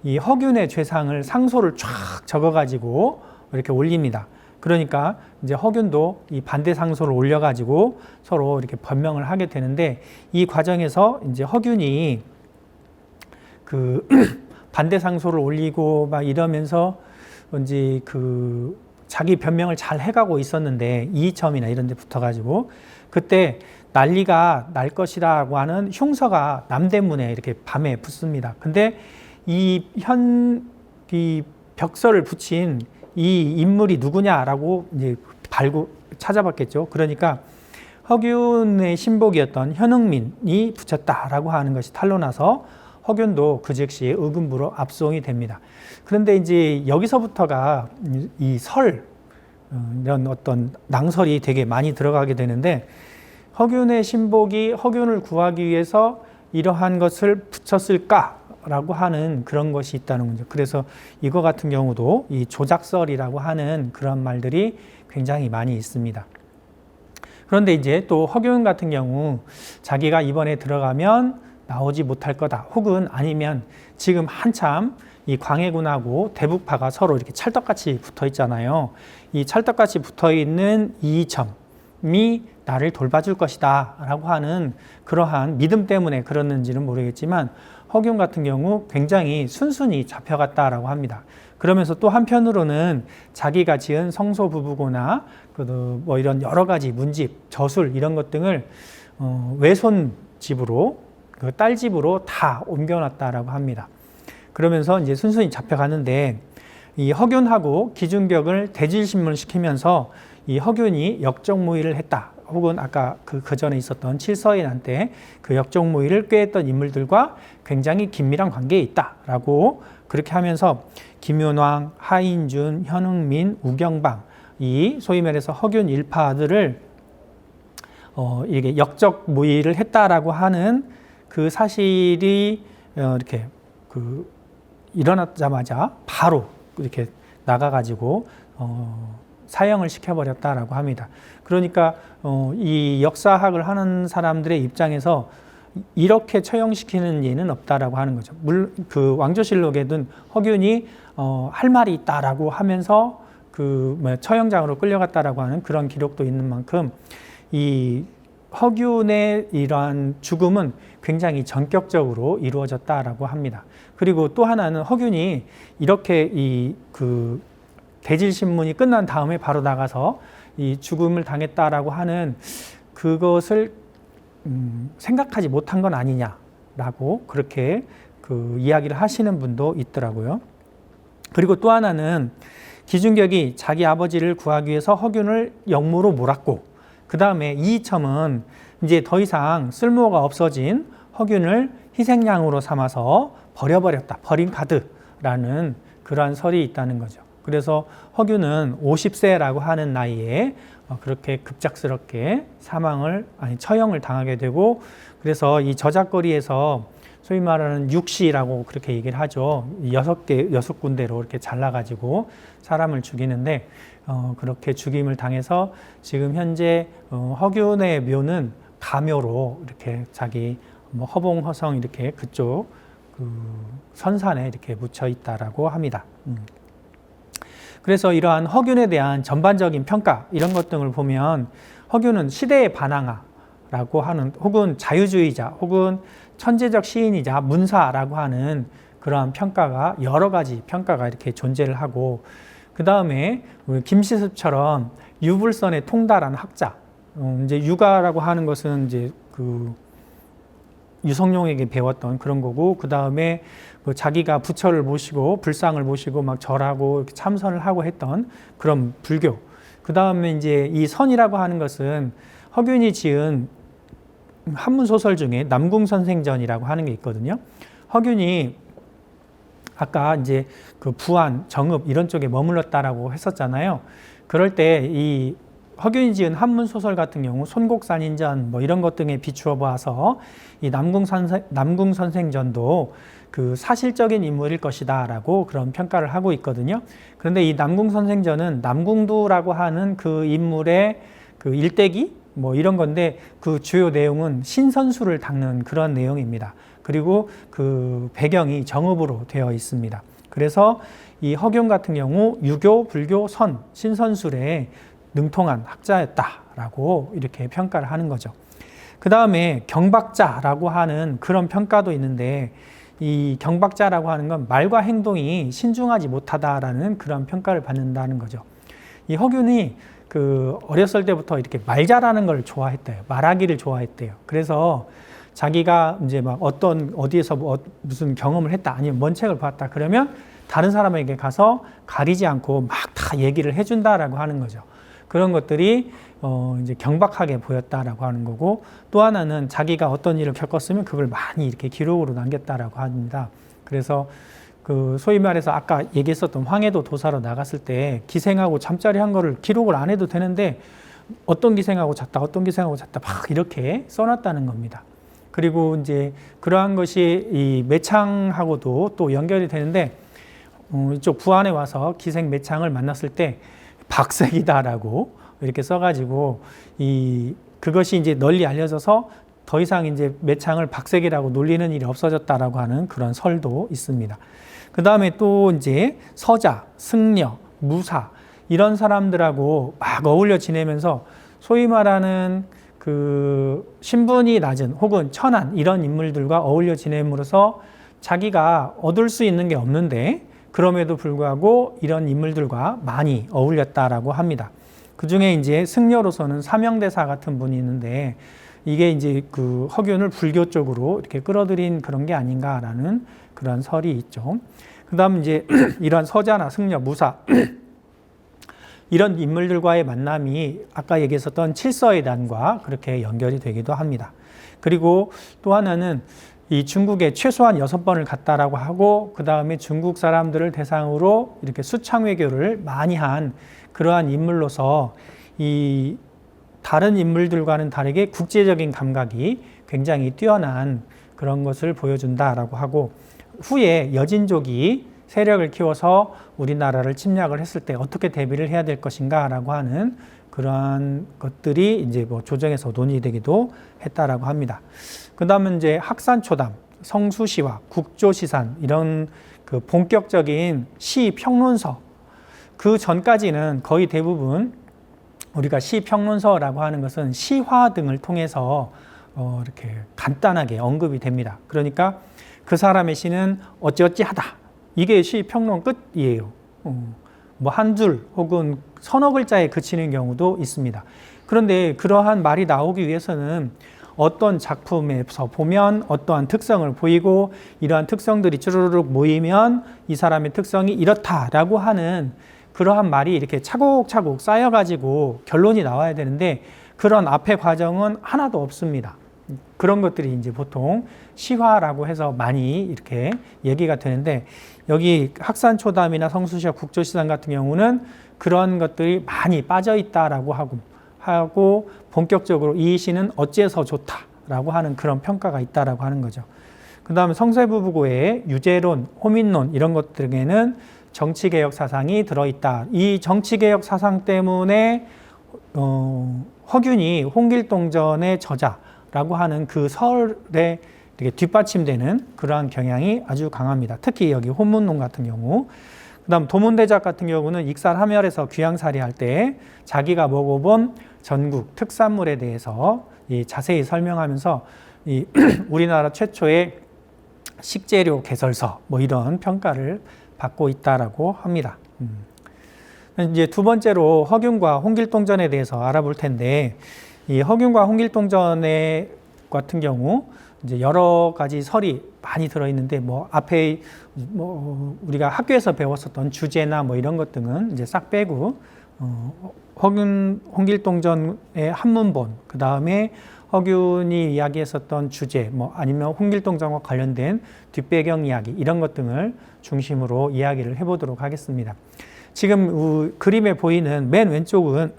이 허균의 죄상을 상소를 쫙 적어가지고 이렇게 올립니다. 그러니까 이제 허균도 이 반대 상소를 올려가지고 서로 이렇게 변명을 하게 되는데, 이 과정에서 이제 허균이 그 반대 상소를 올리고 막 이러면서 이제 그 자기 변명을 잘 해가고 있었는데 이의점이나 이런 데 붙어가지고 그때 난리가 날 것이라고 하는 흉서가 남대문에 이렇게 밤에 붙습니다. 근데 이 벽서를 붙인 이 인물이 누구냐라고 이제 찾아봤겠죠. 그러니까 허균의 신복이었던 현흥민이 붙였다라고 하는 것이 탄로나서 허균도 그 즉시 의금부로 압송이 됩니다. 그런데 이제 여기서부터가 이 이런 어떤 낭설이 되게 많이 들어가게 되는데, 허균의 신복이 허균을 구하기 위해서 이러한 것을 붙였을까라고 하는 그런 것이 있다는 거죠. 그래서 이거 같은 경우도 이 조작설이라고 하는 그런 말들이 굉장히 많이 있습니다. 그런데 이제 또 허균 같은 경우 자기가 이번에 들어가면 나오지 못할 거다, 혹은 아니면 지금 한참 이 광해군하고 대북파가 서로 이렇게 찰떡같이 붙어 있잖아요. 이 찰떡같이 붙어 있는 이점이 나를 돌봐줄 것이다 라고 하는 그러한 믿음 때문에 그랬는지는 모르겠지만, 허균 같은 경우 굉장히 순순히 잡혀갔다라고 합니다. 그러면서 또 한편으로는 자기가 지은 성소부부고나 뭐 이런 여러 가지 문집, 저술 이런 것 등을 외손 집으로, 그 딸 집으로 다 옮겨놨다라고 합니다. 그러면서 이제 순순히 잡혀가는데, 이 허균하고 기준격을 대질신문을 시키면서 이 허균이 역적무의를 했다, 혹은 아까 그 전에 있었던 칠서인한테 그 역적무의를 꾀했던 인물들과 굉장히 긴밀한 관계에 있다라고 그렇게 하면서 김윤왕, 하인준, 현흥민, 우경방, 이 소위 말해서 허균 일파들을 이게 역적무의를 했다라고 하는 그 사실이 이렇게 일어나자마자 바로 이렇게 나가가지고 사형을 시켜버렸다라고 합니다. 그러니까 이 역사학을 하는 사람들의 입장에서 이렇게 처형시키는 예는 없다라고 하는 거죠. 물론 그 왕조실록에는 허균이 할 말이 있다라고 하면서 처형장으로 끌려갔다라고 하는 그런 기록도 있는 만큼, 이 허균의 이러한 죽음은 굉장히 전격적으로 이루어졌다라고 합니다. 그리고 또 하나는 허균이 이렇게 대질신문이 끝난 다음에 바로 나가서 이 죽음을 당했다라고 하는 그것을 생각하지 못한 건 아니냐라고 그렇게 이야기를 하시는 분도 있더라고요. 그리고 또 하나는 기준격이 자기 아버지를 구하기 위해서 허균을 역무로 몰았고, 그 다음에 이이첨은 이제 더 이상 쓸모가 없어진 허균을 희생양으로 삼아서 버려버렸다, 버린 카드라는 그러한 설이 있다는 거죠. 그래서 허균은 50세라고 하는 나이에 그렇게 급작스럽게 처형을 당하게 되고, 그래서 이 저작거리에서 소위 말하는 육시라고 그렇게 얘기를 하죠. 6군데로 이렇게 잘라가지고 사람을 죽이는데, 그렇게 죽임을 당해서 지금 현재 허균의 묘는 가묘로 이렇게 자기 허봉, 허성 이렇게 그쪽 선산에 이렇게 묻혀 있다라고 합니다. 그래서 이러한 허균에 대한 전반적인 평가 이런 것 등을 보면, 허균은 시대의 반항아라고 하는, 혹은 자유주의자, 혹은 천재적 시인이자 문사라고 하는 그러한 평가가 여러 가지 평가가 이렇게 존재를 하고 그 다음에 우리 김시습처럼 유불선에 통달한 학자 이제 유가라고 하는 것은 이제 그 유성룡에게 배웠던 그런 거고 그 다음에 그 자기가 부처를 모시고 불상을 모시고 막 절하고 이렇게 참선을 하고 했던 그런 불교. 그 다음에 이제 이 선이라고 하는 것은 허균이 지은 한문 소설 중에 남궁선생전이라고 하는 게 있거든요. 허균이 아까 이제 그 부안, 정읍 이런 쪽에 머물렀다라고 했었잖아요. 그럴 때 이 허균이 지은 한문 소설 같은 경우 손곡산인전 뭐 이런 것 등에 비추어 봐서 이 남궁선생전도 그 사실적인 인물일 것이다라고 그런 평가를 하고 있거든요. 그런데 이 남궁선생전은 남궁두라고 하는 그 인물의 그 일대기 뭐 이런 건데 그 주요 내용은 신선수를 닦는 그런 내용입니다. 그리고 그 배경이 정읍으로 되어 있습니다. 그래서 이 허균 같은 경우 유교, 불교, 선, 신선술에 능통한 학자였다라고 이렇게 평가를 하는 거죠. 그 다음에 경박자라고 하는 그런 평가도 있는데 이 경박자라고 하는 건 말과 행동이 신중하지 못하다라는 그런 평가를 받는다는 거죠. 이 허균이 그 어렸을 때부터 이렇게 말 잘하는 걸 좋아했대요. 말하기를 좋아했대요. 그래서 자기가 이제 막 어디에서 무슨 경험을 했다 아니면 뭔 책을 봤다 그러면 다른 사람에게 가서 가리지 않고 막 다 얘기를 해준다라고 하는 거죠. 그런 것들이 이제 경박하게 보였다라고 하는 거고 또 하나는 자기가 어떤 일을 겪었으면 그걸 많이 이렇게 기록으로 남겼다라고 합니다. 그래서 그 소위 말해서 아까 얘기했었던 황해도 도사로 나갔을 때 기생하고 잠자리 한 거를 기록을 안 해도 되는데 어떤 기생하고 잤다 어떤 기생하고 잤다 막 이렇게 써놨다는 겁니다. 그리고 이제 그러한 것이 이 매창하고도 또 연결이 되는데 이쪽 부안에 와서 기생 매창을 만났을 때 박색이다라고 이렇게 써가지고 그것이 이제 널리 알려져서 더 이상 이제 매창을 박색이라고 놀리는 일이 없어졌다라고 하는 그런 설도 있습니다. 그 다음에 또 이제 서자, 승려, 무사 이런 사람들하고 막 어울려 지내면서 소위 말하는 그 신분이 낮은 혹은 천한 이런 인물들과 어울려 지냄으로써 자기가 얻을 수 있는 게 없는데 그럼에도 불구하고 이런 인물들과 많이 어울렸다라고 합니다. 그 중에 이제 승려로서는 사명대사 같은 분이 있는데 이게 이제 그 허균을 불교 쪽으로 이렇게 끌어들인 그런 게 아닌가라는 그런 설이 있죠. 그 다음 이제 이런 서자나 승려, 무사 이런 인물들과의 만남이 아까 얘기했었던 칠서의단과 그렇게 연결이 되기도 합니다. 그리고 또 하나는 이 중국에 최소한 6번을 갔다라고 하고 그 다음에 중국 사람들을 대상으로 이렇게 수창외교를 많이 한 그러한 인물로서 이 다른 인물들과는 다르게 국제적인 감각이 굉장히 뛰어난 그런 것을 보여준다라고 하고 후에 여진족이 세력을 키워서 우리나라를 침략을 했을 때 어떻게 대비를 해야 될 것인가라고 하는 그러한 것들이 이제 뭐 조정에서 논의되기도 했다라고 합니다. 그 다음은 이제 학산초담, 성수시와 국조시산 이런 그 본격적인 시 평론서 그 전까지는 거의 대부분 우리가 시 평론서라고 하는 것은 시화 등을 통해서 이렇게 간단하게 언급이 됩니다. 그러니까 그 사람의 시는 어찌어찌하다. 이게 시 평론 끝이에요. 뭐 한 줄 혹은 서너 글자에 그치는 경우도 있습니다. 그런데 그러한 말이 나오기 위해서는 어떤 작품에서 보면 어떠한 특성을 보이고 이러한 특성들이 쭈루룩 모이면 이 사람의 특성이 이렇다라고 하는 그러한 말이 이렇게 차곡차곡 쌓여가지고 결론이 나와야 되는데 그런 앞의 과정은 하나도 없습니다. 그런 것들이 이제 보통 시화라고 해서 많이 이렇게 얘기가 되는데 여기 학산초담이나 성수시와 국조시산 같은 경우는 그런 것들이 많이 빠져 있다라고 하고 본격적으로 이 시는 어째서 좋다라고 하는 그런 평가가 있다라고 하는 거죠. 그 다음에 성세부부고의 유제론, 호민론 이런 것 등에는 정치개혁 사상이 들어있다. 이 정치개혁 사상 때문에 허균이 홍길동전의 저자라고 하는 그 설에 되게 뒷받침되는 그러한 경향이 아주 강합니다. 특히 여기 혼문론 같은 경우. 그 다음 도문대작 같은 경우는 익살함열에서 귀양살이 할 때 자기가 먹어본 전국 특산물에 대해서 자세히 설명하면서 우리나라 최초의 식재료 개설서 뭐 이런 평가를 받고 있다라고 합니다. 이제 두 번째로 허균과 홍길동전에 대해서 알아볼 텐데, 이 허균과 홍길동전에 같은 경우 이제 여러 가지 설이 많이 들어 있는데, 뭐 앞에 뭐 우리가 학교에서 배웠었던 주제나 뭐 이런 것 등은 이제 싹 빼고, 홍길동전의 한문본, 그 다음에 허균이 이야기했었던 주제, 뭐 아니면 홍길동전과 관련된 뒷배경 이야기, 이런 것 등을 중심으로 이야기를 해보도록 하겠습니다. 지금 그림에 보이는 맨 왼쪽은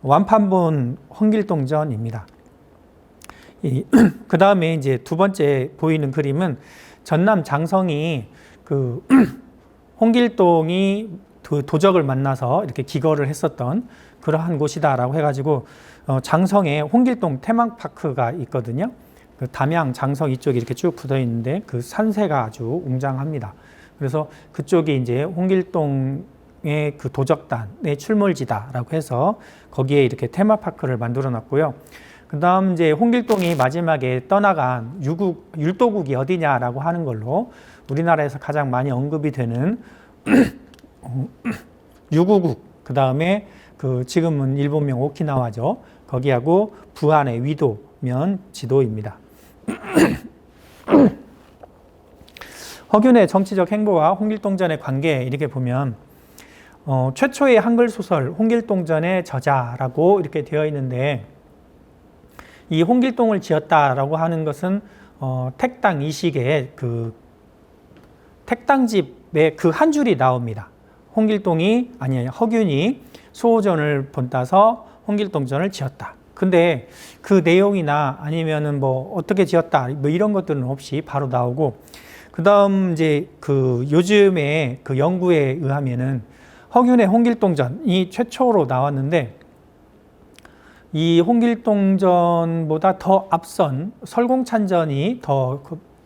완판본 홍길동전입니다. 그 다음에 이제 두 번째 보이는 그림은 전남 장성이 그 홍길동이 그 도적을 만나서 이렇게 기거를 했었던 그러한 곳이다라고 해가지고, 장성에 홍길동 테마파크가 있거든요. 그 담양, 장성 이쪽이 이렇게 쭉 붙어 있는데 그 산세가 아주 웅장합니다. 그래서 그쪽이 이제 홍길동의 그 도적단의 출몰지다라고 해서 거기에 이렇게 테마파크를 만들어 놨고요. 그 다음 이제 홍길동이 마지막에 떠나간 율도국이 어디냐라고 하는 걸로 우리나라에서 가장 많이 언급이 되는 유구국, 그 다음에 그 지금은 일본명 오키나와죠. 거기하고 부안의 위도면 지도입니다. 허균의 정치적 행보와 홍길동전의 관계 이렇게 보면, 최초의 한글 소설 홍길동전의 저자라고 이렇게 되어 있는데, 이 홍길동을 지었다라고 하는 것은 택당 이식의 그 택당집에 그 한 줄이 나옵니다. 허균이 수호전을 본따서 홍길동전을 지었다. 근데 그 내용이나 아니면은 뭐 어떻게 지었다 뭐 이런 것들은 없이 바로 나오고, 그 다음 이제 그 요즘에 그 연구에 의하면은 허균의 홍길동전이 최초로 나왔는데, 이 홍길동전보다 더 앞선 설공찬전이 더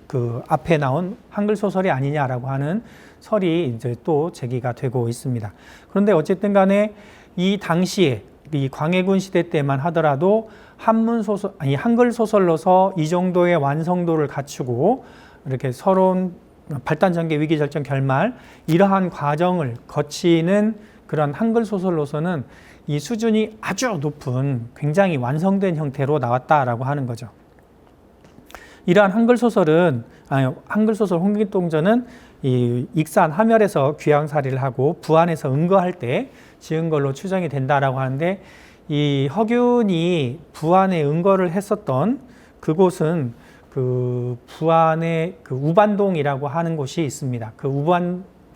그 앞에 나온 한글 소설이 아니냐라고 하는 설이 이제 또 제기가 되고 있습니다. 그런데 어쨌든 간에 이 당시에 이 광해군 시대 때만 하더라도 한글 소설로서 이 정도의 완성도를 갖추고 이렇게 서론, 발단 전개, 위기 결정, 결말 이러한 과정을 거치는 그런 한글 소설로서는 이 수준이 아주 높은 굉장히 완성된 형태로 나왔다라고 하는 거죠. 이러한 한글 소설 홍길동전은 이 익산 하멸에서 귀양살이를 하고 부안에서 응거할 때 지은 걸로 추정이 된다라고 하는데, 이 허균이 부안에 응거를 했었던 그곳은 그 부안의 그 우반동이라고 하는 곳이 있습니다. 그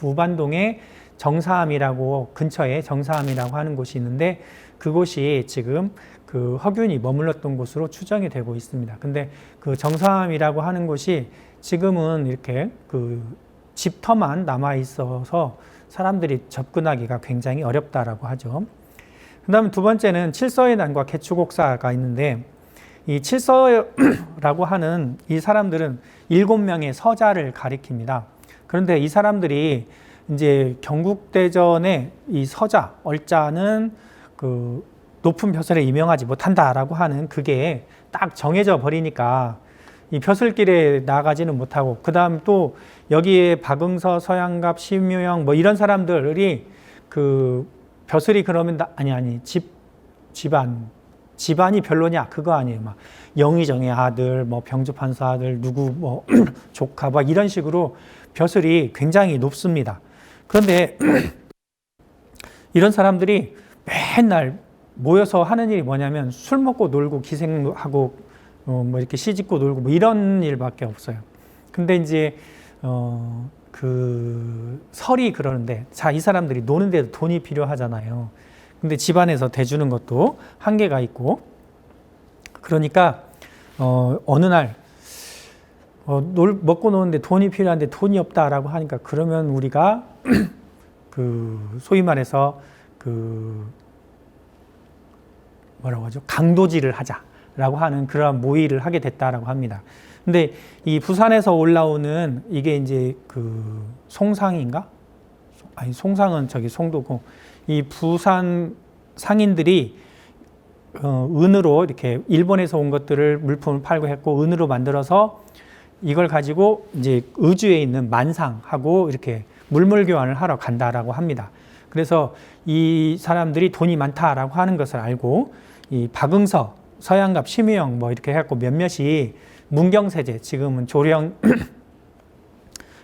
우반동에 정사함이라고, 근처에 정사함이라고 하는 곳이 있는데, 그곳이 지금 그 허균이 머물렀던 곳으로 추정이 되고 있습니다. 근데 그 정사함이라고 하는 곳이 지금은 이렇게 그 집터만 남아 있어서 사람들이 접근하기가 굉장히 어렵다라고 하죠. 그 다음에 두 번째는 칠서의 난과 개추곡사가 있는데, 이 칠서라고 하는 이 사람들은 7명의 서자를 가리킵니다. 그런데 이 사람들이 이제 경국대전에 이 서자, 얼자는 그 높은 벼슬에 임명하지 못한다라고 하는 그게 딱 정해져 버리니까 이 벼슬길에 나가지는 못하고, 그 다음 또 여기에 박응서, 서양갑, 심유영 뭐 이런 사람들이 그 벼슬이 그러면 집안이 별로냐 그거 아니에요. 막 영의정의 아들, 뭐 병주판서 아들, 누구 뭐 조카 막 이런 식으로 벼슬이 굉장히 높습니다. 그런데 이런 사람들이 맨날 모여서 하는 일이 뭐냐면 술 먹고 놀고 기생하고 뭐 이렇게 시집고 놀고 뭐 이런 일밖에 없어요. 근데 이제 그 설이 그러는데, 자, 이 사람들이 노는데도 돈이 필요하잖아요. 근데 집안에서 대주는 것도 한계가 있고, 그러니까 어느 날 먹고 노는데 돈이 필요한데 돈이 없다라고 하니까, 그러면 우리가 그 소위 말해서 그 뭐라고 하죠? 강도질을 하자라고 하는 그러한 모의를 하게 됐다라고 합니다. 근데 이 부산에서 올라오는 이게 이제 그 송상인가? 아니, 송상은 저기 송도고, 이 부산 상인들이 은으로 이렇게 일본에서 온 것들을 물품을 팔고 했고, 은으로 만들어서 이걸 가지고 이제 의주에 있는 만상하고 이렇게 물물 교환을 하러 간다라고 합니다. 그래서 이 사람들이 돈이 많다라고 하는 것을 알고 이 박응서, 서양갑, 심의영 뭐 이렇게 해갖고 몇몇이 문경세제, 지금은 조령,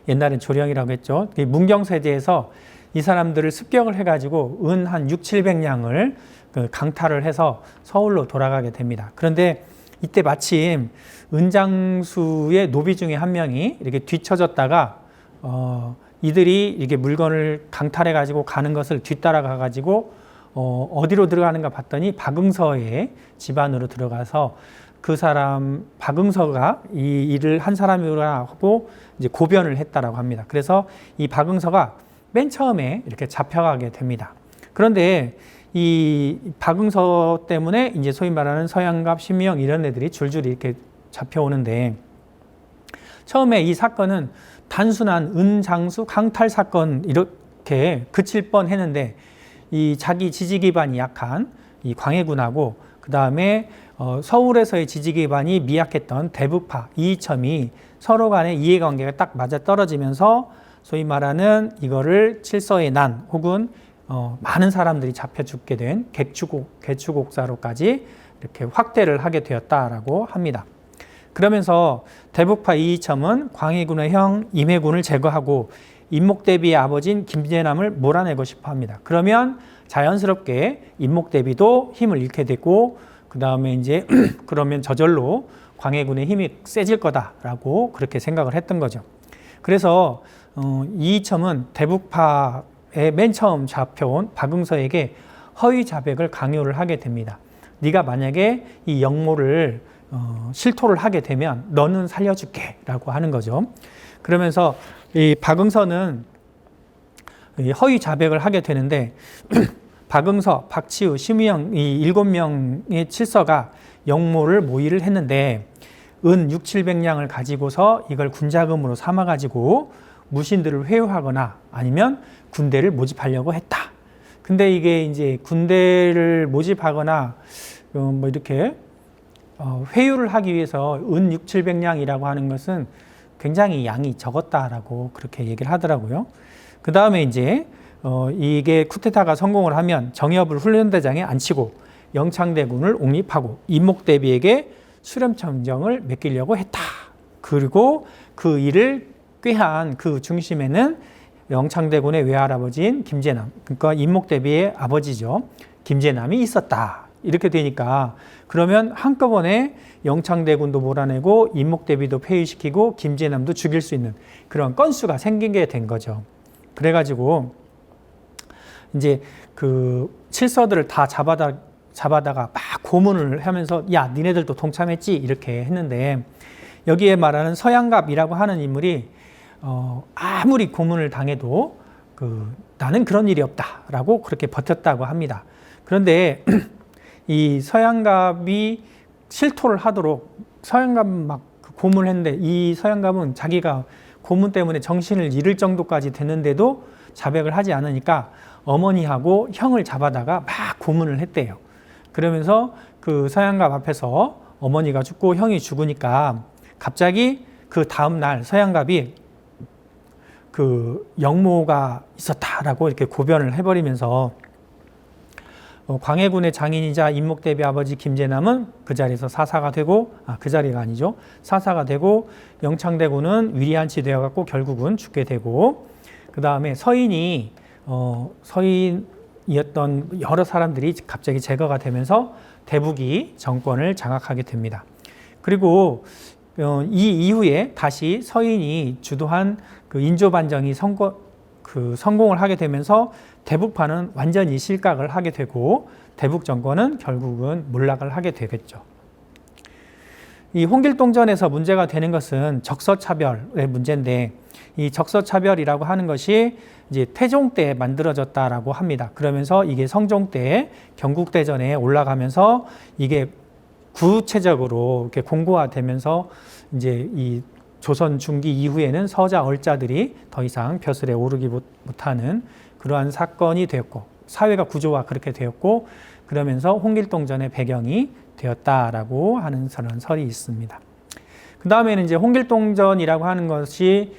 옛날엔 조령이라고 했죠. 문경세제에서 이 사람들을 습격을 해가지고 은 한 6, 700냥을 강탈을 해서 서울로 돌아가게 됩니다. 그런데 이때 마침 은장수의 노비 중에 한 명이 이렇게 뒤처졌다가 이들이 이게 물건을 강탈해 가지고 가는 것을 뒤따라가 가지고 어디로 들어가는가 봤더니 박응서의 집안으로 들어가서 그 사람 박응서가 이 일을 한 사람이라고 이제 고변을 했다라고 합니다. 그래서 이 박응서가 맨 처음에 이렇게 잡혀가게 됩니다. 그런데 이 박응서 때문에 이제 소위 말하는 서양갑, 심의영 이런 애들이 줄줄이 이렇게 잡혀오는데, 처음에 이 사건은 단순한 은장수 강탈 사건 이렇게 그칠 뻔 했는데, 이 자기 지지 기반이 약한 이 광해군하고 그 다음에 서울에서의 지지 기반이 미약했던 대북파 이이첨이 서로 간의 이해관계가 딱 맞아 떨어지면서 소위 말하는 이거를 칠서의 난 혹은 많은 사람들이 잡혀 죽게 된 개추곡사로까지 이렇게 확대를 하게 되었다라고 합니다. 그러면서 대북파 이이첨은 광해군의 형 임해군을 제거하고 임목대비의 아버지인 김재남을 몰아내고 싶어 합니다. 그러면 자연스럽게 임목대비도 힘을 잃게 되고, 그 다음에 이제 그러면 저절로 광해군의 힘이 세질 거다라고 그렇게 생각을 했던 거죠. 그래서 이이첨은 대북파에 맨 처음 잡혀온 박응서에게 허위 자백을 강요를 하게 됩니다. 네가 만약에 이 영모를 실토를 하게 되면 너는 살려줄게 라고 하는 거죠. 그러면서 이 박응서는 허위 자백을 하게 되는데 박응서, 박치우, 심의영 이 7명의 칠서가 영모를 모의를 했는데 은 6, 700냥을 가지고서 이걸 군자금으로 삼아가지고 무신들을 회유하거나 아니면 군대를 모집하려고 했다. 근데 이게 이제 군대를 모집하거나 뭐 이렇게 회유를 하기 위해서 은 6, 700냥이라고 하는 것은 굉장히 양이 적었다라고 그렇게 얘기를 하더라고요. 그 다음에 이제 이게 쿠데타가 성공을 하면 정엽을 훈련대장에 앉히고 영창대군을 옹립하고 임목대비에게 수렴청정을 맡기려고 했다. 그리고 그 일을 꾀한 그 중심에는 영창대군의 외할아버지인 김재남, 그러니까 임목대비의 아버지죠. 김재남이 있었다. 이렇게 되니까 그러면 한꺼번에 영창대군도 몰아내고 임목대비도 폐위시키고 김재남도 죽일 수 있는 그런 건수가 생기게 된 거죠. 그래가지고 이제 그 칠서들을 다 잡아다가 막 고문을 하면서 야 니네들도 동참했지 이렇게 했는데, 여기에 말하는 서양갑이라고 하는 인물이 아무리 고문을 당해도 나는 그런 일이 없다라고 그렇게 버텼다고 합니다. 그런데 이 서양갑이 실토를 하도록 서양갑 막 고문을 했는데, 이 서양갑은 자기가 고문 때문에 정신을 잃을 정도까지 됐는데도 자백을 하지 않으니까 어머니하고 형을 잡아다가 막 고문을 했대요. 그러면서 그 서양갑 앞에서 어머니가 죽고 형이 죽으니까 갑자기 그 다음날 서양갑이 그 영모가 있었다라고 이렇게 고변을 해버리면서 광해군의 장인이자 임목대비 아버지 김재남은 그 자리에서 사사가 되고, 그 자리가 아니죠. 사사가 되고, 영창대군은 위리안치 되어갖고 결국은 죽게 되고, 그 다음에 서인이었던 여러 사람들이 갑자기 제거가 되면서 대북이 정권을 장악하게 됩니다. 그리고 이 이후에 다시 서인이 주도한 그 인조반정이 성공을 하게 되면서 대북파는 완전히 실각을 하게 되고 대북 정권은 결국은 몰락을 하게 되겠죠. 이 홍길동전에서 문제가 되는 것은 적서차별의 문제인데, 이 적서차별이라고 하는 것이 이제 태종 때 만들어졌다라고 합니다. 그러면서 이게 성종 때 경국대전에 올라가면서 이게 구체적으로 이렇게 공고화되면서 이제 이 조선 중기 이후에는 서자 얼자들이 더 이상 벼슬에 오르지 못하는 그러한 사건이 되었고, 사회가 구조가 그렇게 되었고, 그러면서 홍길동전의 배경이 되었다라고 하는 설이 있습니다. 그 그 다음에는 이제 홍길동전이라고 하는 것이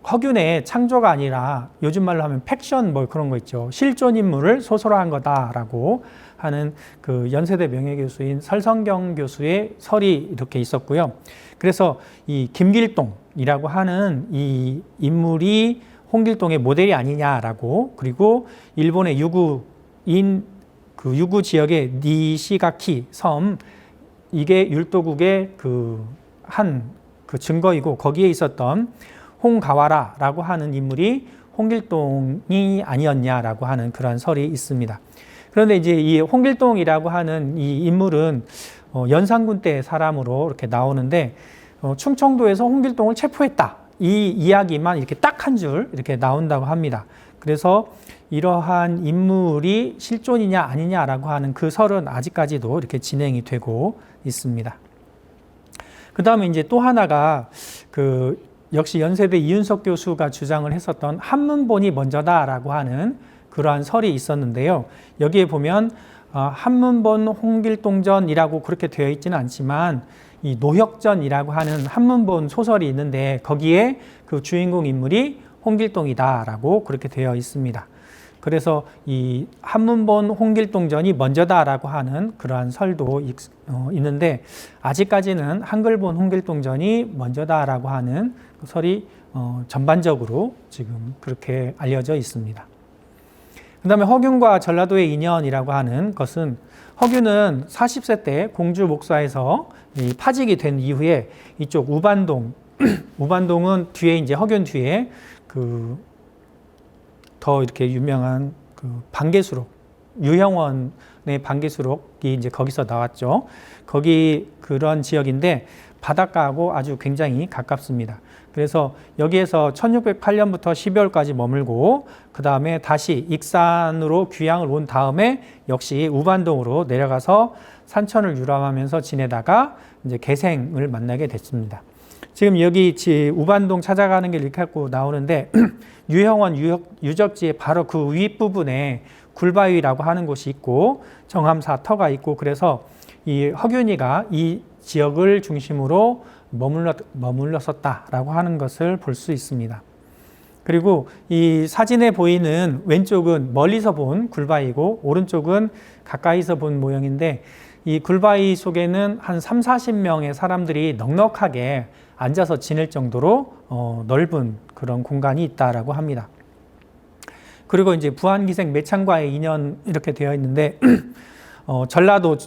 허균의 창조가 아니라 요즘 말로 하면 팩션 뭐 그런 거 있죠. 실존 인물을 소설화한 거다라고 하는 그 연세대 명예교수인 설성경 교수의 설이 이렇게 있었고요. 그래서 이 김길동이라고 하는 이 인물이 홍길동의 모델이 아니냐라고, 그리고 일본의 유구인 그 유구 지역의 니시가키 섬, 이게 율도국의 그 증거이고, 거기에 있었던 홍가와라라고 하는 인물이 홍길동이 아니었냐라고 하는 그런 설이 있습니다. 그런데 이제 이 홍길동이라고 하는 이 인물은 연산군 때 사람으로 이렇게 나오는데, 충청도에서 홍길동을 체포했다, 이 이야기만 이렇게 딱 한 줄 이렇게 나온다고 합니다. 그래서 이러한 인물이 실존이냐 아니냐라고 하는 그 설은 아직까지도 이렇게 진행이 되고 있습니다. 그 다음에 이제 또 하나가 역시 연세대 이윤석 교수가 주장을 했었던 한문본이 먼저다라고 하는 그러한 설이 있었는데요. 여기에 보면 한문본 홍길동전이라고 그렇게 되어 있지는 않지만 이 노혁전이라고 하는 한문본 소설이 있는데, 거기에 그 주인공 인물이 홍길동이다라고 그렇게 되어 있습니다. 그래서 이 한문본 홍길동전이 먼저다라고 하는 그러한 설도 있는데, 아직까지는 한글본 홍길동전이 먼저다라고 하는 그 설이 전반적으로 지금 그렇게 알려져 있습니다. 그 다음에 허균과 전라도의 인연이라고 하는 것은, 허균은 40세 때 공주 목사에서 파직이 된 이후에 이쪽 우반동, 우반동은 뒤에 이제 허균 뒤에 더 이렇게 유명한 반개수록, 유형원의 반개수록이 이제 거기서 나왔죠. 거기 그런 지역인데 바닷가하고 아주 굉장히 가깝습니다. 그래서 여기에서 1608년부터 12월까지 머물고, 그 다음에 다시 익산으로 귀향을 온 다음에 역시 우반동으로 내려가서 산천을 유람하면서 지내다가 이제 개생을 만나게 됐습니다. 지금 여기 우반동 찾아가는 길 이렇게 갖고 나오는데, 유형원 유적지의 바로 그 윗부분에 굴바위라고 하는 곳이 있고 정함사 터가 있고, 그래서 이 허균이가 이 지역을 중심으로 머물렀었다라고 하는 것을 볼 수 있습니다. 그리고 이 사진에 보이는 왼쪽은 멀리서 본 굴바위고 오른쪽은 가까이서 본 모형인데, 이 굴바위 속에는 한 30-40명의 사람들이 넉넉하게 앉아서 지낼 정도로 넓은 그런 공간이 있다라고 합니다. 그리고 이제 부안기생 매창과의 인연 이렇게 되어 있는데, 전라도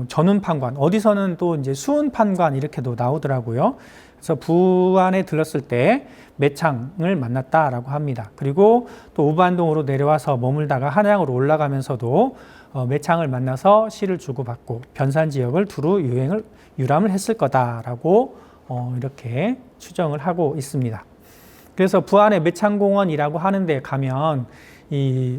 전운판관, 어디서는 또 이제 수운판관 이렇게도 나오더라고요. 그래서 부안에 들렀을 때 매창을 만났다라고 합니다. 그리고 또 우반동으로 내려와서 머물다가 한양으로 올라가면서도 매창을 만나서 시를 주고받고 변산 지역을 두루 유람을 했을 거다라고 이렇게 추정을 하고 있습니다. 그래서 부안의 매창공원이라고 하는 데 가면 이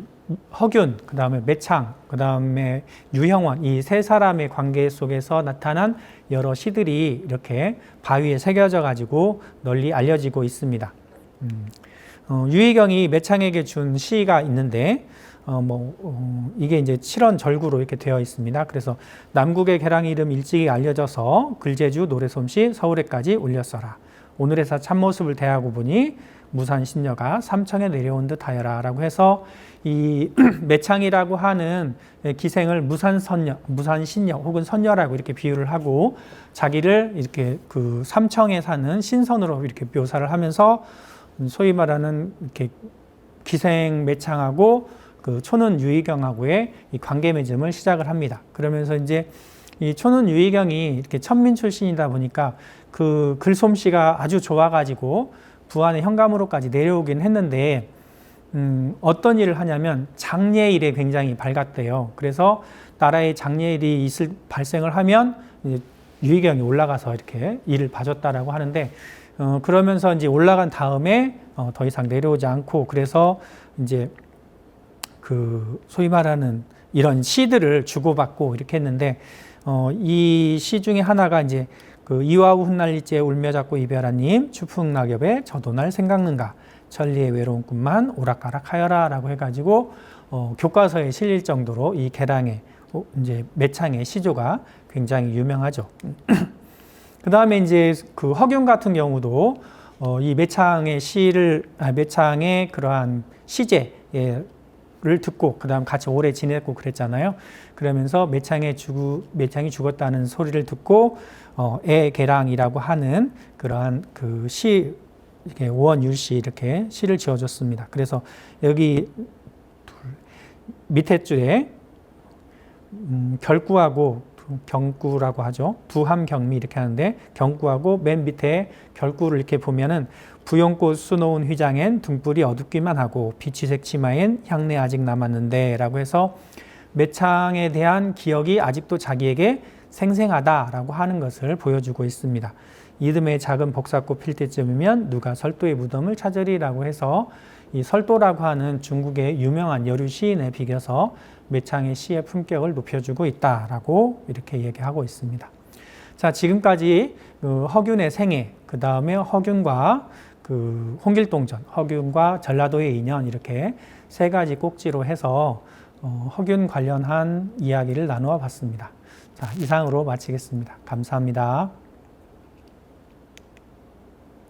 허균, 그 다음에 매창, 그 다음에 유형원, 이 세 사람의 관계 속에서 나타난 여러 시들이 이렇게 바위에 새겨져 가지고 널리 알려지고 있습니다. 유희경이 매창에게 준 시가 있는데, 이게 이제 칠원절구로 이렇게 되어 있습니다. 그래서 남국의 개랑 이름 일찍이 알려져서 글제주 노래솜씨 서울에까지 올렸어라. 오늘에서 참모습을 대하고 보니 무산 신녀가 삼청에 내려온 듯 하여라 라고 해서, 이 매창이라고 하는 기생을 무산 신녀 혹은 선녀라고 이렇게 비유를 하고, 자기를 이렇게 그 삼청에 사는 신선으로 이렇게 묘사를 하면서 소위 말하는 이렇게 기생 매창하고 그 초는 유희경하고의 이 관계 맺음을 시작을 합니다. 그러면서 이제 이 초는 유희경이 이렇게 천민 출신이다 보니까 그 글솜씨가 아주 좋아가지고 부안의 현감으로까지 내려오긴 했는데, 어떤 일을 하냐면 장례일에 굉장히 밝았대요. 그래서 나라에 장례일이 발생을 하면 이제 유희경이 올라가서 이렇게 일을 봐줬다라고 하는데, 그러면서 이제 올라간 다음에 더 이상 내려오지 않고, 그래서 이제 그 소위 말하는 이런 시들을 주고받고 이렇게 했는데, 이 시 중에 하나가 이제 그 이와우 훗날리째 울며 잡고 이별하님 추풍낙엽에 저도 날 생각는가 천리의 외로운 꿈만 오락가락하여라 라고 해가지고 교과서에 실릴 정도로 이 개랑의 이제 매창의 시조가 굉장히 유명하죠. 그 다음에 이제 그 허균 같은 경우도 이 매창의 그러한 시제를 듣고 그다음 같이 오래 지냈고 그랬잖아요. 그러면서 매창이 죽었다는 소리를 듣고 애계랑이라고 하는 그러한 그 시 이렇게 오원율시 이렇게 시를 지어줬습니다. 그래서 여기 밑에 줄에 결구하고 경구라고 하죠. 두함경미 이렇게 하는데 경구하고 맨 밑에 결구를 이렇게 보면은 부용꽃 수놓은 휘장엔 등불이 어둡기만 하고 비치색 치마엔 향내 아직 남았는데 라고 해서 매창에 대한 기억이 아직도 자기에게 생생하다라고 하는 것을 보여주고 있습니다. 이듬해 작은 벅사꽃 필 때쯤이면 누가 설도의 무덤을 찾으리라고 해서 이 설도라고 하는 중국의 유명한 여류 시인에 비겨서 매창의 시의 품격을 높여주고 있다라고 이렇게 얘기하고 있습니다. 자, 지금까지 허균의 생애, 그 다음에 허균과 그 홍길동전, 허균과 전라도의 인연 이렇게 세 가지 꼭지로 해서 허균 관련한 이야기를 나누어 봤습니다. 자, 이상으로 마치겠습니다. 감사합니다.